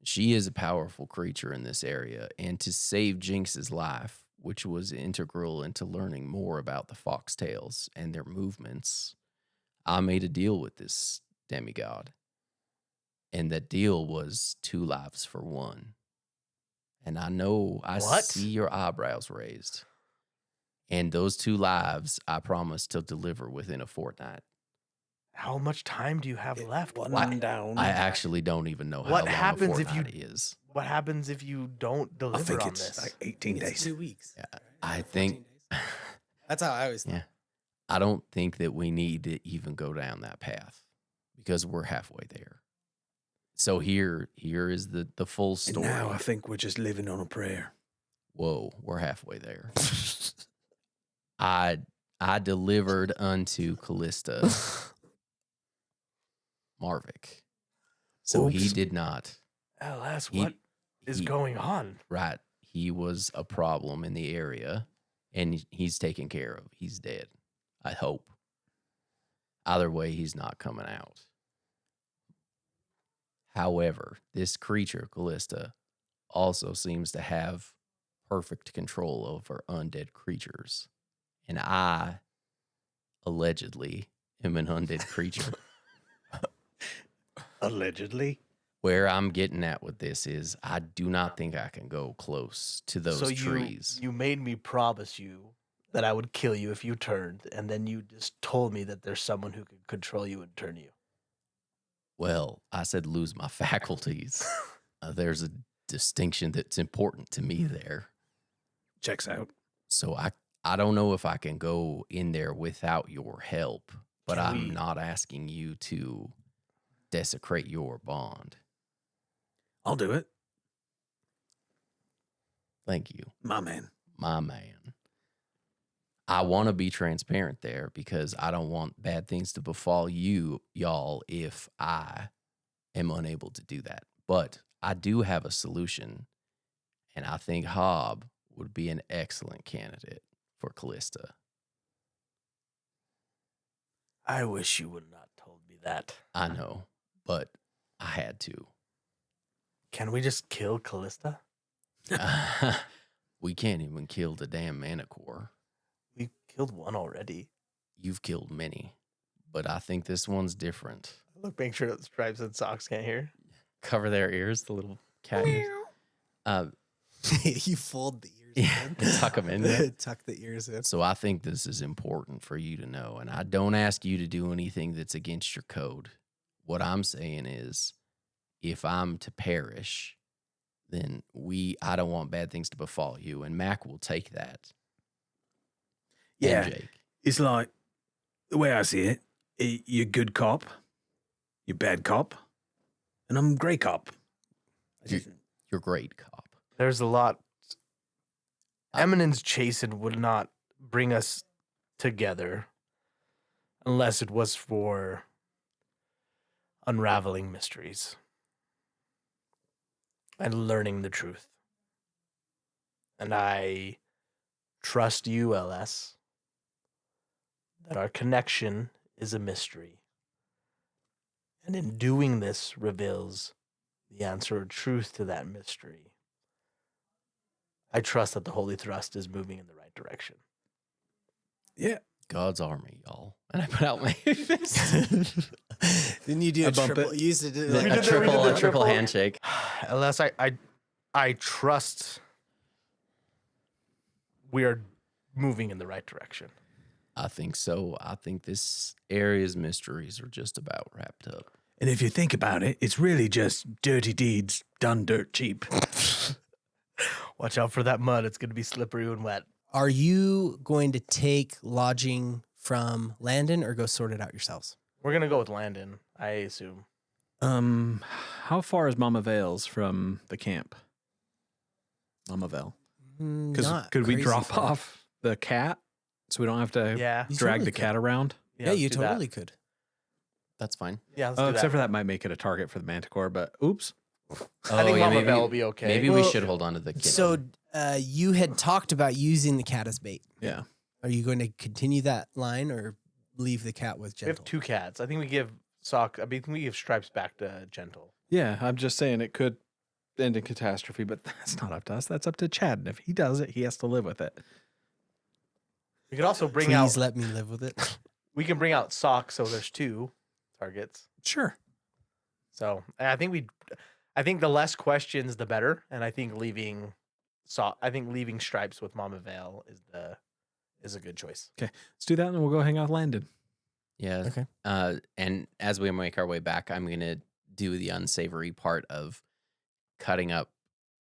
D: she is a powerful creature in this area, and to save Jinx's life, which was integral into learning more about the Foxtails and their movements, I made a deal with this demigod. And that deal was 2 lives for 1. And I know I see your eyebrows raised. And those 2 lives, I promise to deliver within a fortnight.
B: How much time do you have left?
C: One down.
D: I actually don't even know how
B: What
D: long
B: happens
D: a
B: if you-
D: fortnight is.
B: What happens if you don't
C: I
B: deliver
C: think
B: on
C: it's
B: this?
C: like 18
A: It's
C: days.
A: 2 weeks.
D: Yeah, I think...
A: That's how I always thought.
D: Yeah. I don't think that we need to even go down that path because we're halfway there. So here is the full
C: And
D: story.
C: now I think we're just living on a prayer.
D: Whoa, we're halfway there. I delivered unto Callista Marvik. So he
C: Oops.
D: did not.
B: LS,
D: He-
B: what is
D: he-
B: going on?
D: Right. He was a problem in the area, and he's taken care of. He's dead. I hope. Either way, he's not coming out. However, this creature, Callista, also seems to have perfect control over undead creatures. And I, allegedly, am an undead creature.
C: Allegedly.
D: Where I'm getting at with this is I do not think I can go close to those
B: So
D: trees.
B: you made me promise you that I would kill you if you turned, and then you just told me that there's someone who could control you and turn you.
D: Well, I said lose my faculties. There's a distinction that's important to me there.
C: Checks out.
D: So I don't know if I can go in there without your help, but
B: Can
D: I'm
B: we-
D: not asking you to desecrate your bond.
C: I'll do it.
D: Thank you,
C: My man.
D: my man. I want to be transparent there because I don't want bad things to befall y'all, if I am unable to do that. But I do have a solution, and I think Hob would be an excellent candidate for Callista.
B: I wish you would not told me that.
D: I know, but I had to.
B: Can we just kill Callista?
D: We can't even kill the damn Manticore.
B: We killed one already.
D: You've killed many, but I think this one's different.
B: Look, make sure that Stripes and Socks can't hear.
D: Cover their ears, the little cat ears.
A: You fold the ears
D: Yeah,
A: in.
D: tuck 'em in there.
A: Tuck the ears in.
D: So I think this is important for you to know, and I don't ask you to do anything that's against your code. What I'm saying is, if I'm to perish, then I don't want bad things to befall you, and Mac will take that.
C: Yeah.
D: And Jake.
C: It's like, the way I see it, you're good cop, you're bad cop, and I'm grey cop.
D: You're great, cop.
B: There's a lot. Eminence Chastened would not bring us together unless it was for unraveling mysteries and learning the truth. And I trust you, LS, that our connection is a mystery. And in doing this reveals the answer or truth to that mystery. I trust that the Holy Thrust is moving in the right direction.
C: Yeah.
D: God's army, y'all. And I put out my fist.
A: Didn't you do
C: I
A: a
C: bump
A: triple?
C: it.
A: You used to do
B: We
A: like
B: did
D: a
B: that, we did the
D: triple
B: triple.
D: handshake.
B: Unless I trust we are moving in the right direction.
D: I think so. I think this area's mysteries are just about wrapped up.
C: And if you think about it, it's really just dirty deeds done dirt cheap.
B: Watch out for that mud. It's going to be slippery and wet.
A: Are you going to take lodging from Landon or go sort it out yourselves?
B: We're going to go with Landon, I assume.
C: How far is Mama Vale's from the camp? Mama Vale. Because
A: Not
C: could we
A: crazy
C: drop
A: far.
C: off the cat so we don't have to
B: Yeah.
A: You
C: drag
A: totally
C: the
A: could.
C: cat around?
A: Yeah,
B: let's
A: you
B: do that.
A: totally could.
D: That's fine.
B: Yeah, let's do
C: Except
B: that.
C: for that might make it a target for the Manticore, but oops.
B: I think Mama Bell will be okay.
D: Maybe we
A: Well,
D: should hold on to the kid.
A: So you had talked about using the cat as bait.
C: Yeah.
A: Are you going to continue that line or leave the cat with
B: We have
A: Gentle?
B: 2 cats. I think we give Stripes back to Gentle.
C: Yeah, I'm just saying it could end in catastrophe, but that's not up to us. That's up to Chad. And if he does it, he has to live with it.
B: We could also bring
A: Please
B: out.
A: let me live with it.
B: We can bring out Sock, so there's 2 targets.
C: Sure.
B: So and I think the less questions, the better. And I think leaving Stripes with Mama Vale is a good choice.
C: Let's do that and we'll go hang out with Landon.
D: Yeah.
A: Okay.
D: And as we make our way back, I'm going to do the unsavory part of cutting up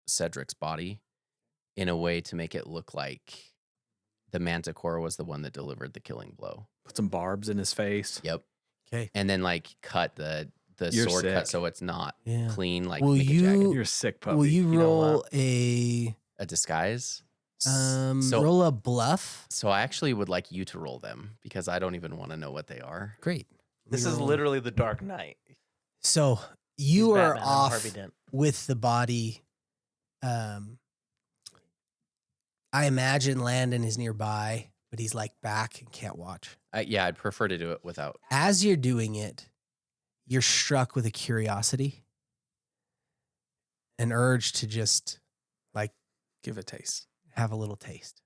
D: Cedric's body in a way to make it look like the Manticore was the one that delivered the killing blow.
C: Put some barbs in his face.
D: Yep.
A: Okay.
D: And then like cut the
C: You're
D: sword cut
C: sick.
D: so it's not
A: Yeah.
D: clean. Like
A: Will
D: make it
A: you-
D: jagged.
C: You're a sick puppy.
A: Will you
B: know
A: roll a
D: A disguise.
A: roll a bluff?
D: So I actually would like you to roll them because I don't even want to know what they are.
A: Great.
B: This is
A: Roll.
B: literally the Dark Knight.
A: So you
B: He's
A: are
B: Batman, I'm
A: off
B: Harvey Dent.
A: with the body. I imagine Landon is nearby, but he's like back and can't watch.
D: Yeah, I'd prefer to do it without.
A: As you're doing it, you're struck with a curiosity, an urge to just like
C: Give a taste.
A: have a little taste.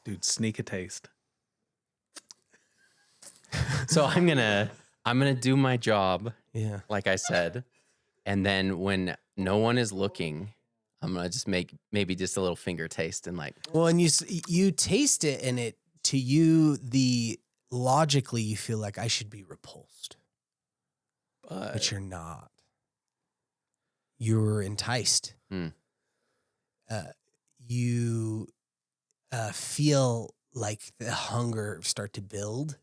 C: Dude, sneak a taste.
D: So I'm gonna do my job,
A: Yeah.
D: like I said, and then when no one is looking, I'm gonna just make maybe just a little finger taste and like.
A: Well, and you taste it, and it to you logically you feel like I should be repulsed, but you're not. You're enticed.
D: Hmm.
A: You feel like the hunger start to build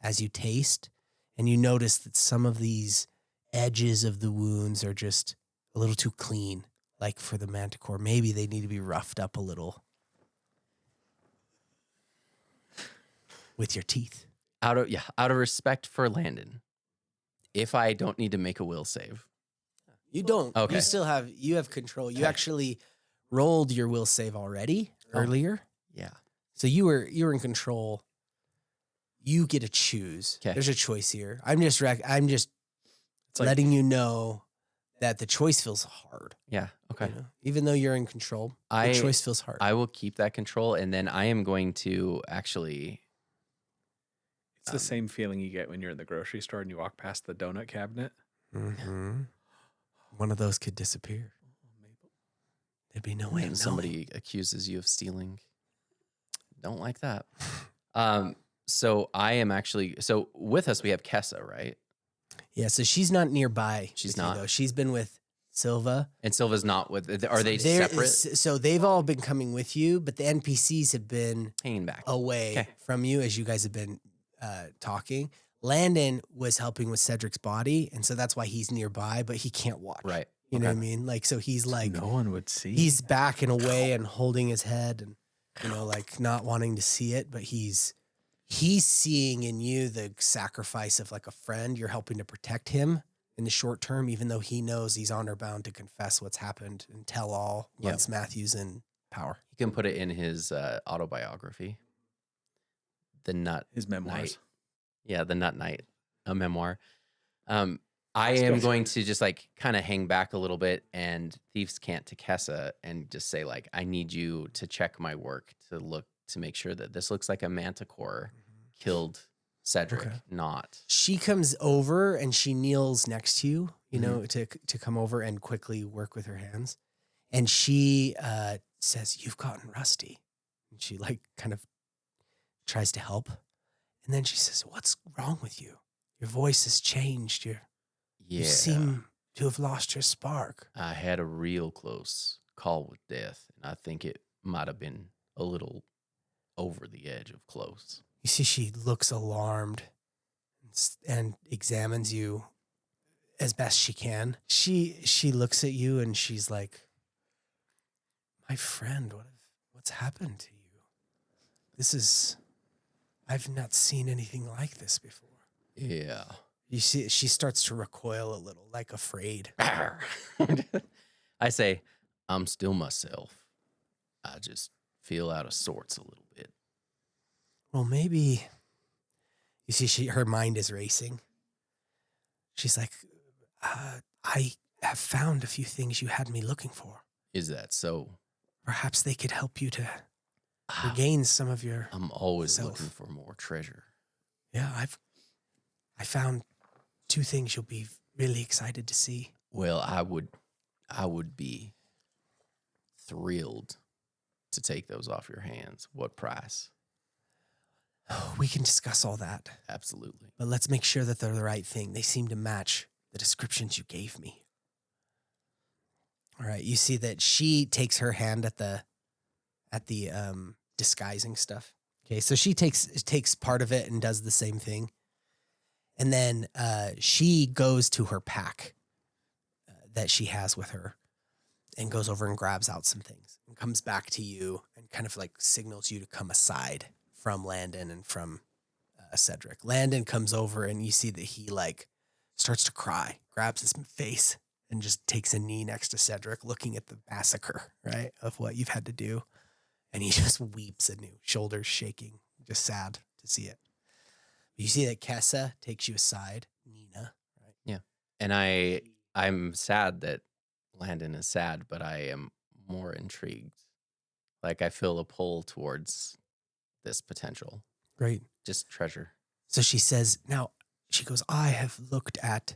A: as you taste, And you notice that some of these edges of the wounds are just a little too clean, like for the Manticore. Maybe they need to be roughed up a little with your teeth.
D: Out of respect for Landon, if I don't need to make a will save.
A: You don't.
D: Okay.
A: You have control. You
D: Okay.
A: actually rolled your will save already earlier.
D: Yeah.
A: So you were in control. You get to choose.
D: Okay.
A: There's a choice here. I'm just
C: It's like,
A: letting you know that the choice feels hard.
D: Yeah. Okay.
A: You know? Even though you're in control, the choice feels hard.
D: I will keep that control, and then I am going to actually.
C: it's the same feeling you get when you're in the grocery store and you walk past the donut cabinet.
A: Mm-hmm. One of those could disappear. There'd be no way of
D: And
A: knowing.
D: somebody accuses you of stealing. Don't like that. So I am actually with us. We have Kessa, right?
A: Yeah, so she's not nearby.
D: She's
A: with you,
D: not?
A: though. She's been with Silva.
D: And Silva's not with. Are they
A: They're-
D: separate?
A: So they've all been coming with you, but the NPCs have been
D: Hanging back.
A: away
D: Okay.
A: from you as you guys have been talking. Landon was helping with Cedric's body, and so that's why he's nearby, but he can't watch.
D: Right.
A: You know what I
D: Okay.
A: mean? Like, so he's like,
C: no one would see.
A: he's backing away and holding his head and, like not wanting to see it, but he's seeing in you the sacrifice of like a friend. You're helping to protect him in the short term, even though he knows he's honor bound to confess what's happened and tell all
D: Yeah.
A: once Matthew's in power.
D: You can put it in his autobiography. The Nut
C: His memoirs.
D: Knight. Yeah, the Nut Knight, a memoir. I am going to just like kind of hang back a little bit and Thieves' Cant to Kessa and just say like, I need you to check my work to make sure that this looks like a Manticore killed Cedric,
A: Okay.
D: not.
A: She comes over and she kneels next to you,
D: Mm-hmm.
A: know, to come over and quickly work with her hands. And she says, "You've gotten rusty." And she like kind of tries to help. And then she says, "What's wrong with you? Your voice has changed. You seem to have lost your spark."
D: I had a real close call with death, and I think it might have been a little over the edge of close.
A: You see, she looks alarmed and examines you as best she can. She looks at you and she's like, "My friend, what's happened to you? I've not seen anything like this before."
D: Yeah.
A: You see, she starts to recoil a little, like afraid.
D: I say, I'm still myself. I just feel out of sorts a little bit.
A: Well, maybe, you see, her mind is racing. She's like, "I have found a few things you had me looking for.
D: Is that so?
A: Perhaps they could help you to regain some of your."
D: I'm always
A: self.
D: looking for more treasure.
A: Yeah, I found 2 things you'll be really excited to see.
D: Well, I would be thrilled to take those off your hands. What price?
A: We can discuss all that,
D: Absolutely.
A: but let's make sure that they're the right thing. They seem to match the descriptions you gave me. All right, you see that she takes her hand at the disguising stuff. Okay, so she takes part of it and does the same thing. And then she goes to her pack that she has with her and goes over and grabs out some things and comes back to you and kind of like signals you to come aside from Landon and from Cedric. Landon comes over and you see that he like starts to cry, grabs his face and just takes a knee next to Cedric, looking at the massacre, right, of what you've had to do. And he just weeps anew, shoulders shaking, just sad to see it. You see that Kessa takes you aside, Nina, right?
D: Yeah. And I'm sad that Landon is sad, but I am more intrigued. Like I feel a pull towards this potential.
A: Great.
D: Just treasure.
A: So she says, now, she goes, "I have looked at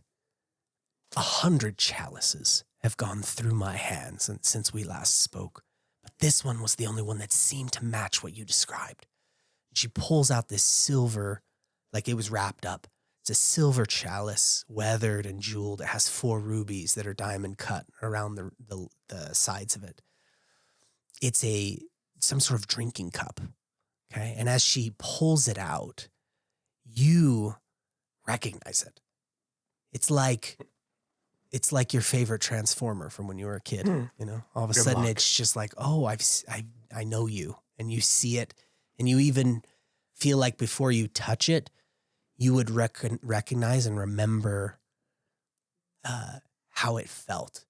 A: 100 chalices have gone through my hands since we last spoke. But this one was the only one that seemed to match what you described." She pulls out this silver, like it was wrapped up. It's a silver chalice, weathered and jeweled. It has 4 rubies that are diamond cut around the sides of it. It's some sort of drinking cup. Okay. And as she pulls it out, you recognize it. It's like your favorite Transformer from when you were a kid. You know, all of a sudden it's just like, oh, I know you, and you see it, and you even feel like before you touch it, you would recognize and remember how it felt,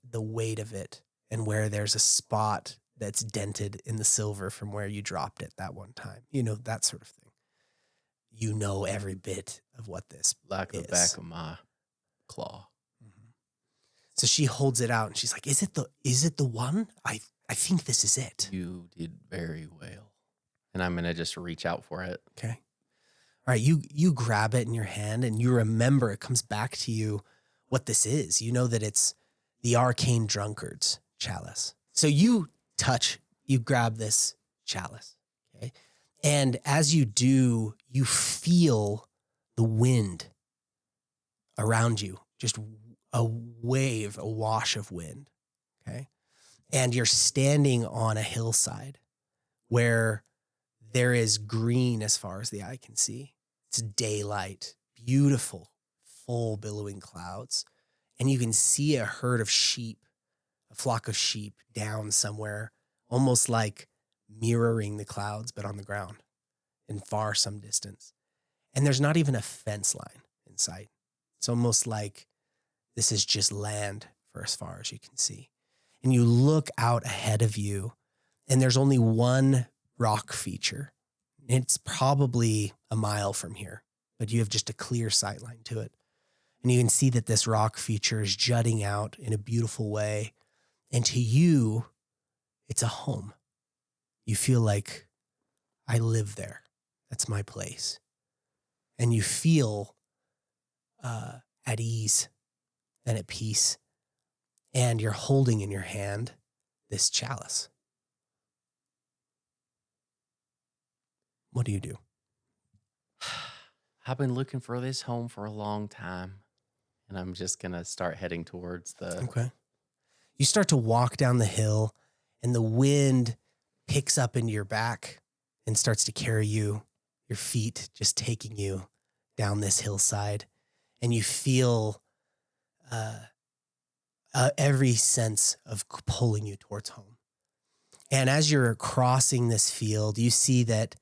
A: the weight of it, and where there's a spot that's dented in the silver from where you dropped it that one time. You know, that sort of thing. You know every bit of what this
D: Like
A: is.
D: the back of my claw.
A: Mm-hmm. So she holds it out and she's like, is it the one? I think this is it.
D: You did very well. And I'm going to just reach out for it.
A: Okay. All right. You grab it in your hand and you remember, it comes back to you what this is. You know that it's the Arcane Drunkard's chalice. So you grab this chalice. Okay. And as you do, you feel the wind around you, just a wash of wind. Okay. And you're standing on a hillside where there is green as far as the eye can see. It's daylight, beautiful, full billowing clouds. And you can see a herd of sheep, a flock of sheep down somewhere, almost like mirroring the clouds, but on the ground in far some distance. And there's not even a fence line in sight. It's almost like this is just land for as far as you can see. And you look out ahead of you, and there's only one rock feature. It's probably a mile from here, but you have just a clear sight line to it. And you can see that this rock feature is jutting out in a beautiful way. And to you, it's a home. You feel like, I live there. That's my place. And you feel at ease and at peace. And you're holding in your hand this chalice. What do you do?
D: I've been looking for this home for a long time. And I'm just going to start heading towards the...
A: Okay. You start to walk down the hill, and the wind picks up into your back and starts to carry you, your feet just taking you down this hillside. And you feel every sense of pulling you towards home. And as you're crossing this field, you see that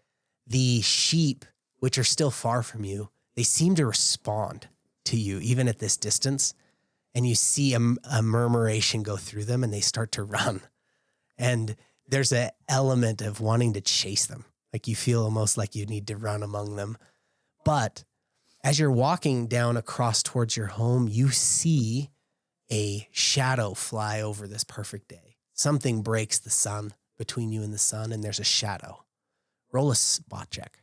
A: the sheep, which are still far from you, they seem to respond to you, even at this distance. And you see a murmuration go through them, and they start to run. And there's an element of wanting to chase them. Like you feel almost like you need to run among them. But as you're walking down across towards your home, you see a shadow fly over this perfect day. Something breaks the sun between you and the sun, and there's a shadow. Roll a spot check.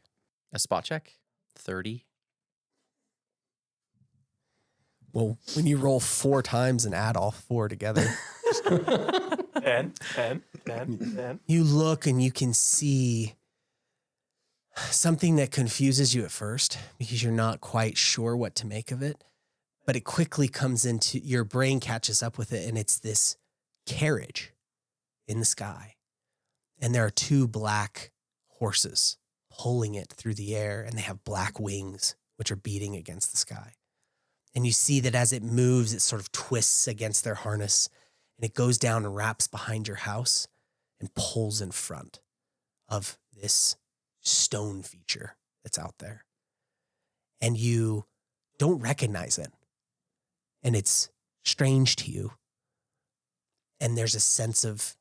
D: A spot check? 30.
A: Well, when you roll 4 times and add all 4 together.
B: 10.
A: You look and you can see something that confuses you at first because you're not quite sure what to make of it. But it quickly comes into your brain, catches up with it, and it's this carriage in the sky. And there are 2 black horses pulling it through the air, and they have black wings, which are beating against the sky. And you see that as it moves, it sort of twists against their harness, and it goes down and wraps behind your house and pulls in front of this stone feature that's out there. And you don't recognize it. And it's strange to you. And there's a sense of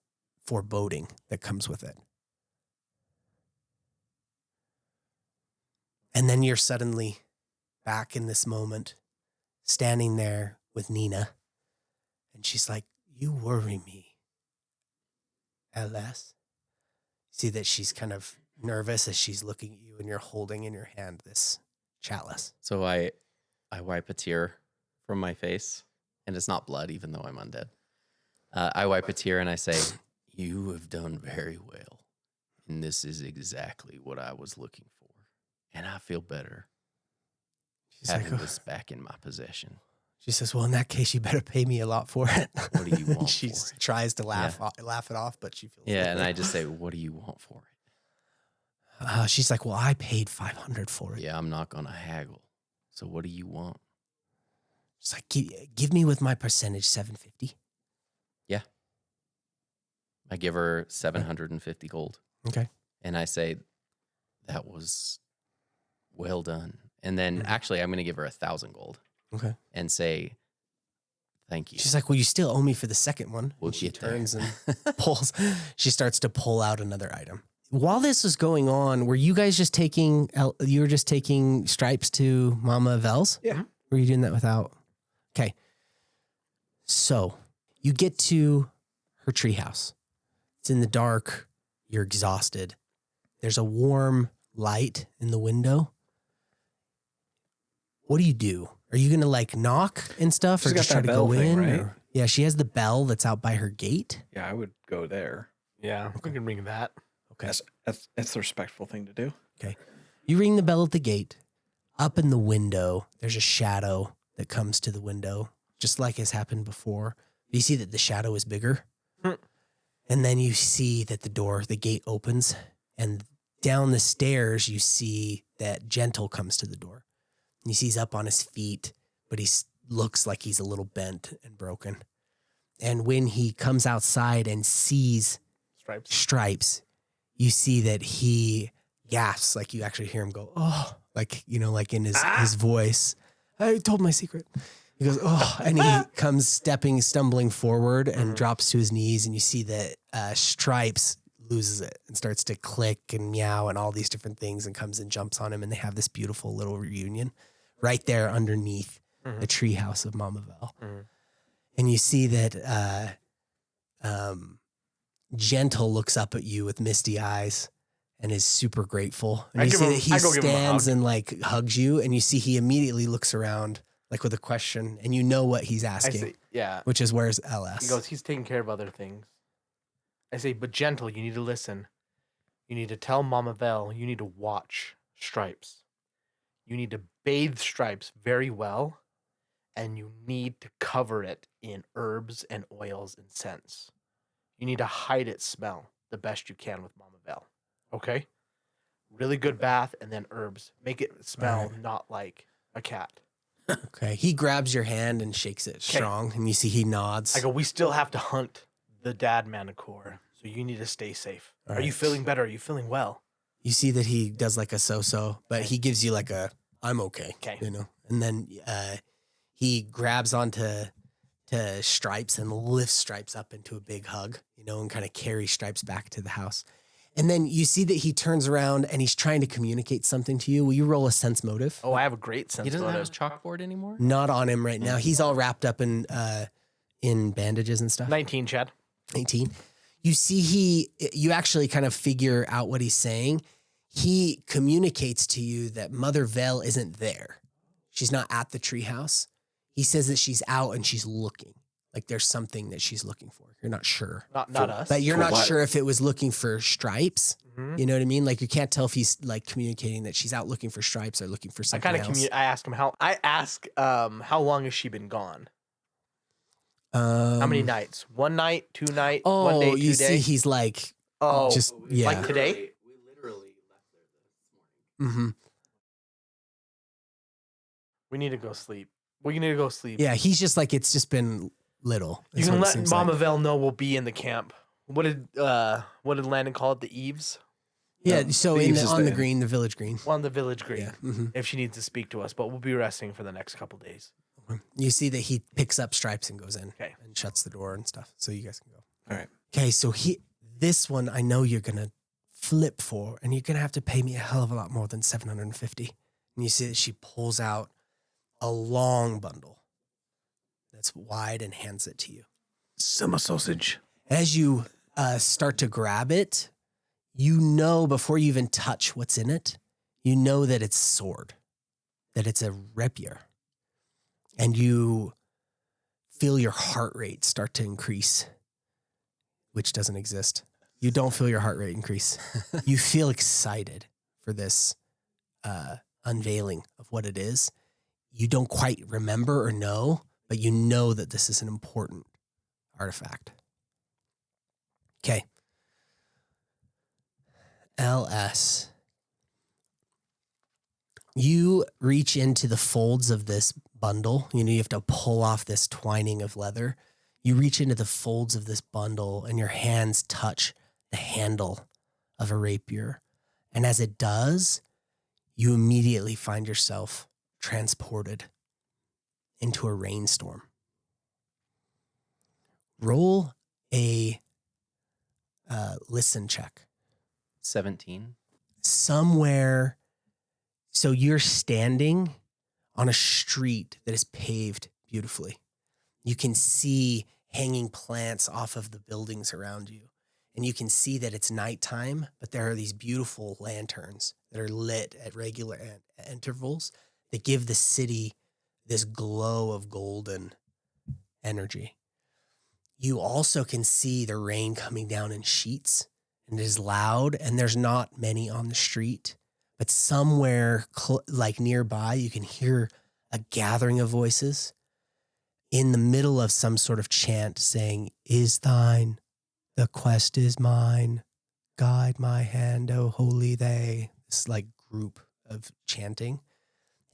A: foreboding that comes with it. And then you're suddenly back in this moment, standing there with Nina. And she's like, you worry me, LS. See that she's kind of nervous as she's looking at you, and you're holding in your hand this chalice.
D: So I wipe a tear from my face, and it's not blood, even though I'm undead. I wipe a tear and I say, you have done very well. And this is exactly what I was looking for. And I feel better having this back in my possession.
A: She says, well, in that case, you better pay me a lot for it.
D: What do you want
A: She
D: for it?
A: tries to laugh it off, but she feels
D: Yeah, and I just say, what do you want for it?
A: She's like, well, I paid $500 for it.
D: Yeah, I'm not going to haggle. So what do you want?
A: It's like, give me with my percentage 750.
D: I give her 750 gold.
A: Okay.
D: And I say, that was well done. And then actually, I'm going to give her 1,000 gold.
A: Okay.
D: And say, thank you.
A: She's like, well, you still owe me for the second one.
D: We'll
A: And she
D: get there.
A: turns and pulls. She starts to pull out another item. While this was going on, were you guys just taking, you were just taking stripes to Mama Vel's?
C: Yeah.
A: Were you doing that without? Okay. So you get to her treehouse. It's in the dark. You're exhausted. There's a warm light in the window. What do you do? Are you going to like knock and stuff
C: She's
A: or
C: got
A: just try
C: that
A: to
C: bell
A: go
C: thing,
A: in?
C: right?
A: Or- yeah, she has the bell that's out by her gate.
C: Yeah, I would go there.
B: Yeah, we can ring that.
A: Okay.
C: That's the respectful thing to do.
A: You ring the bell at the gate. Up in the window, there's a shadow that comes to the window, just like has happened before. You see that the shadow is bigger. And then you see that the gate opens, and down the stairs, you see that Gentle comes to the door. And you see he's up on his feet, but he looks like he's a little bent and broken. And when he comes outside and sees Stripes, you see that he gasps, like you actually hear him go, oh, like, you know, like in his voice. I told my secret. He goes, oh, and he comes stumbling forward and drops to his knees. And you see that Stripes loses it and starts to click and meow and all these different things and comes and jumps on him. And they have this beautiful little reunion right there underneath the treehouse of Mama Vel. And you see that Gentle looks up at you with misty eyes and is super grateful. And you see that he stands and like hugs you, and you see he immediately looks around like with a question, and you know what he's
B: I
A: asking,
B: say, yeah.
A: which is where's LS?
B: He goes, he's taking care of other things. I say, but Gentle, you need to listen. You need to tell Mama Vel, you need to watch Stripes. You need to bathe Stripes very well, and you need to cover it in herbs and oils and scents. You need to hide its smell the best you can with Mama Vel. Okay? Really good bath and then herbs. Make it smell not like a cat.
A: Okay. He grabs your hand and shakes it strong, and you see he nods.
B: I go, we still have to hunt the dad Manticore, so you need to stay safe.
A: All
B: Are you
A: right.
B: feeling better? Are you feeling well?
A: You see that he does like a so-so, but he gives you like a, I'm okay, you know? And then he grabs onto Stripes and lifts Stripes up into a big hug, you know, and kind of carries Stripes back to the house. And then you see that he turns around and he's trying to communicate something to you. Will you roll a sense motive?
B: Oh, I have a great sense
D: He doesn't have
B: motive.
D: his chalkboard anymore?
A: Not on him right now. He's all wrapped up in bandages and stuff.
B: 19, Chad.
A: 18. You see you actually kind of figure out what he's saying. He communicates to you that Mother Vel isn't there. She's not at the treehouse. He says that she's out and she's looking. Like there's something that she's looking for. You're not sure.
B: Not us.
A: But you're
C: For
A: not
C: what?
A: sure if it was looking for Stripes.
B: Mhm.
A: You know what I mean? Like you can't tell if he's like communicating that she's out looking for Stripes or looking for
B: I
A: something
B: kind of
A: else.
B: I ask him how long has she been gone? How many nights? 1 night, 2 night, 1 day, 2
A: you see
B: days?
A: he's like,
B: Oh,
A: just, yeah.
B: like today?
E: We literally left there this morning.
A: Mm-hmm.
B: We need to go sleep. We need to go sleep.
A: Yeah, he's just like, it's just been little.
B: You
A: is
B: can
A: what it
B: let
A: seems
B: Mama
A: like.
B: Vel know we'll be in the camp. What did Landon call it? The eaves?
A: Yeah,
C: No,
A: so
C: the
A: in
C: Eves
A: the,
C: is
A: on the
C: the-
A: green, the village green.
B: On the village green.
A: Yeah. Mm-hmm.
B: If she needs to speak to us, but we'll be resting for the next couple days.
A: You see that he picks up Stripes and goes in
B: Okay.
A: and shuts the door and stuff. So you guys can go.
C: All right.
A: Okay, so this one I know you're gonna flip for, and you're gonna have to pay me a hell of a lot more than 750. And you see that she pulls out a long bundle that's wide and hands it to you.
C: Summer sausage.
A: As you start to grab it, you know before you even touch what's in it, you know that it's sword, that it's a rapier. And you feel your heart rate start to increase, which doesn't exist. You don't feel your heart rate increase. You feel excited for this unveiling of what it is. You don't quite remember or know, but you know that this is an important artifact. Okay. LS. You reach into the folds of this bundle. You have to pull off this twining of leather. You reach into the folds of this bundle and your hands touch the handle of a rapier. And as it does, you immediately find yourself transported into a rainstorm. Roll a listen check.
D: 17.
A: Somewhere, so you're standing on a street that is paved beautifully. You can see hanging plants off of the buildings around you. And you can see that it's nighttime, but there are these beautiful lanterns that are lit at regular intervals that give the city this glow of golden energy. You also can see the rain coming down in sheets, and it is loud, and there's not many on the street. But somewhere like nearby, you can hear a gathering of voices in the middle of some sort of chant saying, "Is thine, the quest is mine, guide my hand, O holy they." This like group of chanting.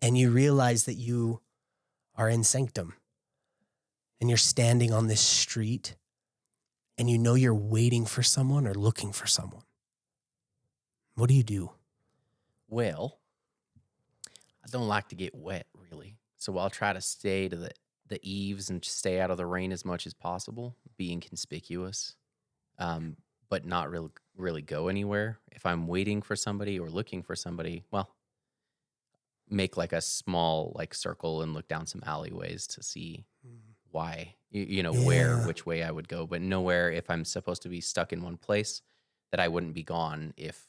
A: And you realize that you are in Sanctum. And you're standing on this street, and you know you're waiting for someone or looking for someone. What do?
D: Well, I don't like to get wet, really. So I'll try to stay to the eaves and stay out of the rain as much as possible, being conspicuous, but not really go anywhere. If I'm waiting for somebody or looking for somebody, well, make like a small like circle and look down some alleyways to see why, where, which way I would go, but nowhere if I'm supposed to be stuck in one place that I wouldn't be gone if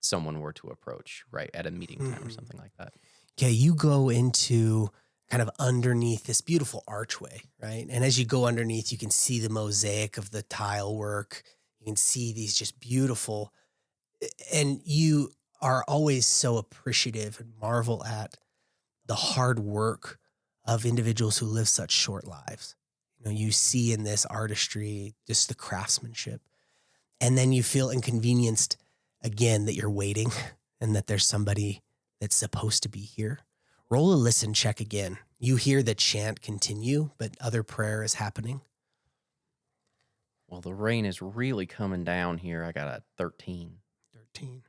D: someone were to approach right at a meeting time or something like that.
A: Okay, you go into kind of underneath this beautiful archway, right? And as you go underneath, you can see the mosaic of the tile work. You can see these just beautiful, and you are always so appreciative and marvel at the hard work of individuals who live such short lives. You see in this artistry, just the craftsmanship. And then you feel inconvenienced again that you're waiting and that there's somebody that's supposed to be here. Roll a listen check again. You hear the chant continue, but other prayer is happening.
D: Well, the rain is really coming down here. I got a 13.
A: 13.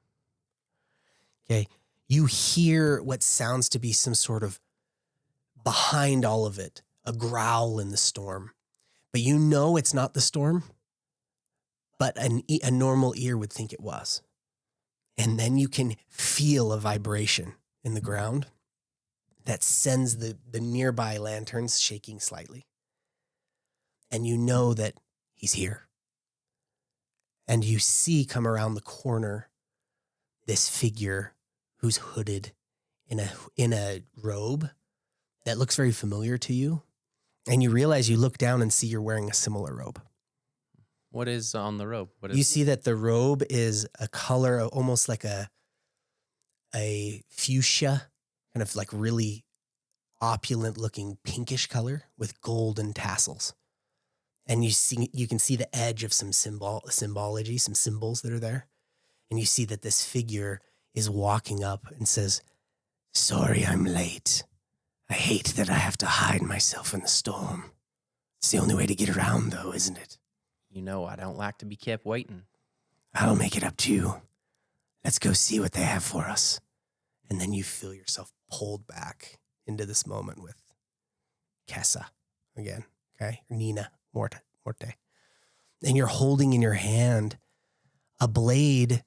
A: Okay. You hear what sounds to be some sort of behind all of it, a growl in the storm. But you know it's not the storm, but a normal ear would think it was. And then you can feel a vibration in the ground that sends the nearby lanterns shaking slightly. And you know that he's here. And you see come around the corner this figure who's hooded in a robe that looks very familiar to you. And you realize you look down and see you're wearing a similar robe.
D: What is on the robe?
A: You see that the robe is a color of almost like a fuchsia, kind of like really opulent looking pinkish color with golden tassels. And you can see the edge of some symbology, some symbols that are there. And you see that this figure is walking up and says, "Sorry, I'm late. I hate that I have to hide myself in the storm. It's the only way to get around, though, isn't it?
D: I don't like to be kept waiting.
A: I'll make it up to you. Let's go see what they have for us." And then you feel yourself pulled back into this moment with Kessa again, okay? Nina Morte. And you're holding in your hand a blade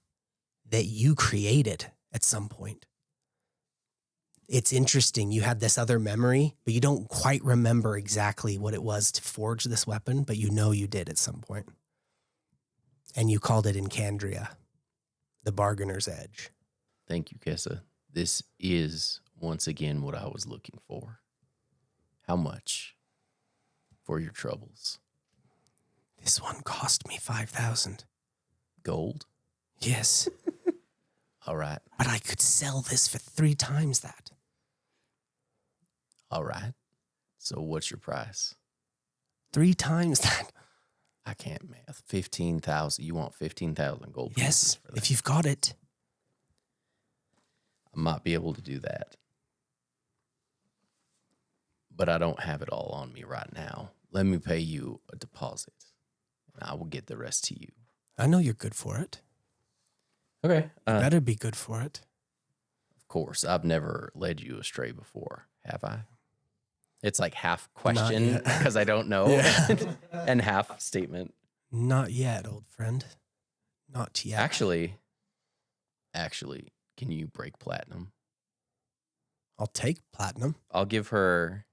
A: that you created at some point. It's interesting. You had this other memory, but you don't quite remember exactly what it was to forge this weapon, but you know you did at some point. And you called it Incandria, the bargainer's edge.
D: Thank you, Kessa. This is, once again, what I was looking for. How much for your troubles?
A: This one cost me 5,000.
D: Gold?
A: Yes.
D: All right.
A: But I could sell this for 3 times that.
D: All right. So what's your price?
A: 3 times that.
D: I can't math. 15,000. You want 15,000 gold?
A: Yes,
D: For that?
A: if you've got it.
D: I might be able to do that. But I don't have it all on me right now. Let me pay you a deposit, and I will get the rest to you.
A: I know you're good for it.
D: Okay.
A: You better be good for it.
D: Of course, I've never led you astray before, have I? It's like half question because I don't know, and half statement.
A: Not yet, old friend. Not yet.
D: Actually, can you break platinum?
A: I'll take platinum.
D: I'll give her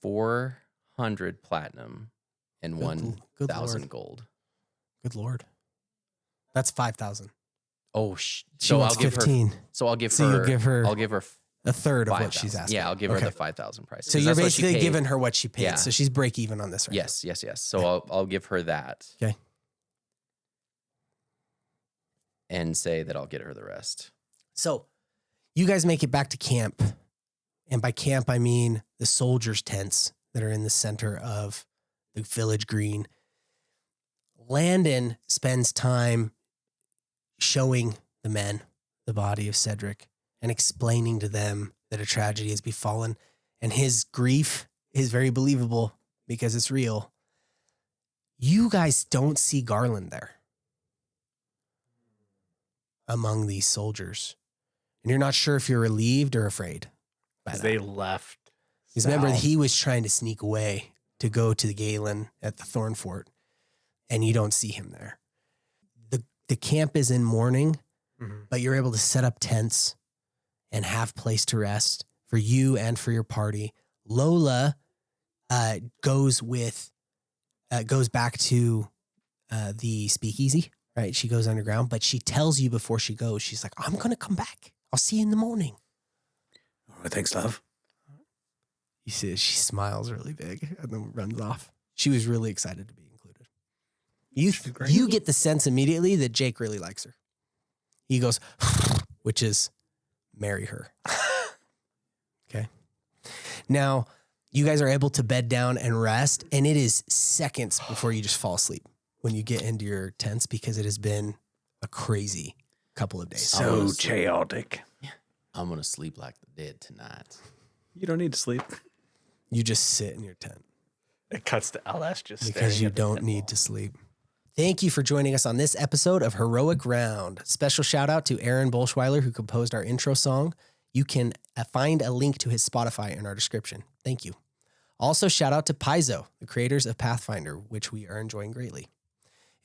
D: 400 platinum and
A: Good
D: 1,000
A: Lord.
D: gold.
A: Good Lord. That's 5,000.
D: Oh,
A: She
D: so
A: wants
D: I'll give
A: 15.
D: her. So I'll give
A: So
D: her.
A: you'll give her
D: I'll give her
A: a third of
D: 5,000.
A: what she's asking.
D: Yeah, I'll give her
A: Okay.
D: the 5,000 price.
A: So
D: 'cause
A: you're
D: that's what she
A: basically
D: paid.
A: giving her what she paid.
D: Yeah.
A: So she's break even on this right
D: Yes. So I'll give her that.
A: Okay.
D: And say that I'll get her the rest.
A: So you guys make it back to camp. And by camp, I mean the soldiers' tents that are in the center of the village green. Landon spends time showing the men the body of Cedric and explaining to them that a tragedy has befallen. And his grief is very believable because it's real. You guys don't see Garland there among these soldiers. And you're not sure if you're relieved or afraid. by that.
B: They left.
A: Because remember,
B: south.
A: he was trying to sneak away to go to the Galen at the Thorn Fort, and you don't see him there. The camp is in mourning, but you're able to set up tents and have place to rest for you and for your party. Lola goes back to the speakeasy, right? She goes underground, but she tells you before she goes, she's like, I'm going to come back. I'll see you in the morning.
C: All right, thanks, love.
A: You see, she smiles really big and then runs off. She was really excited to be included. You get the sense immediately that Jake really likes her. He goes, which is marry her. Okay. Now, you guys are able to bed down and rest, and it is seconds before you just fall asleep when you get into your tents because it has been a crazy couple of days.
C: So chaotic.
D: I'm going to sleep like the dead tonight.
C: You don't need to sleep.
A: You just sit in your tent.
B: It cuts to LS just
A: Because
B: staring
A: you
B: at the
A: don't
B: tent
A: need
B: wall.
A: to sleep. Thank you for joining us on this episode of Heroic Round. Special shout out to Aaron Bolschweiler, who composed our intro song. You can find a link to his Spotify in our description. Thank you. Also, shout out to Paizo, the creators of Pathfinder, which we are enjoying greatly.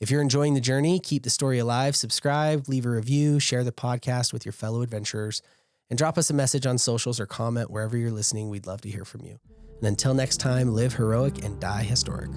A: If you're enjoying the journey, keep the story alive, subscribe, leave a review, share the podcast with your fellow adventurers, and drop us a message on socials or comment wherever you're listening. We'd love to hear from you. And until next time, live heroic and die historic.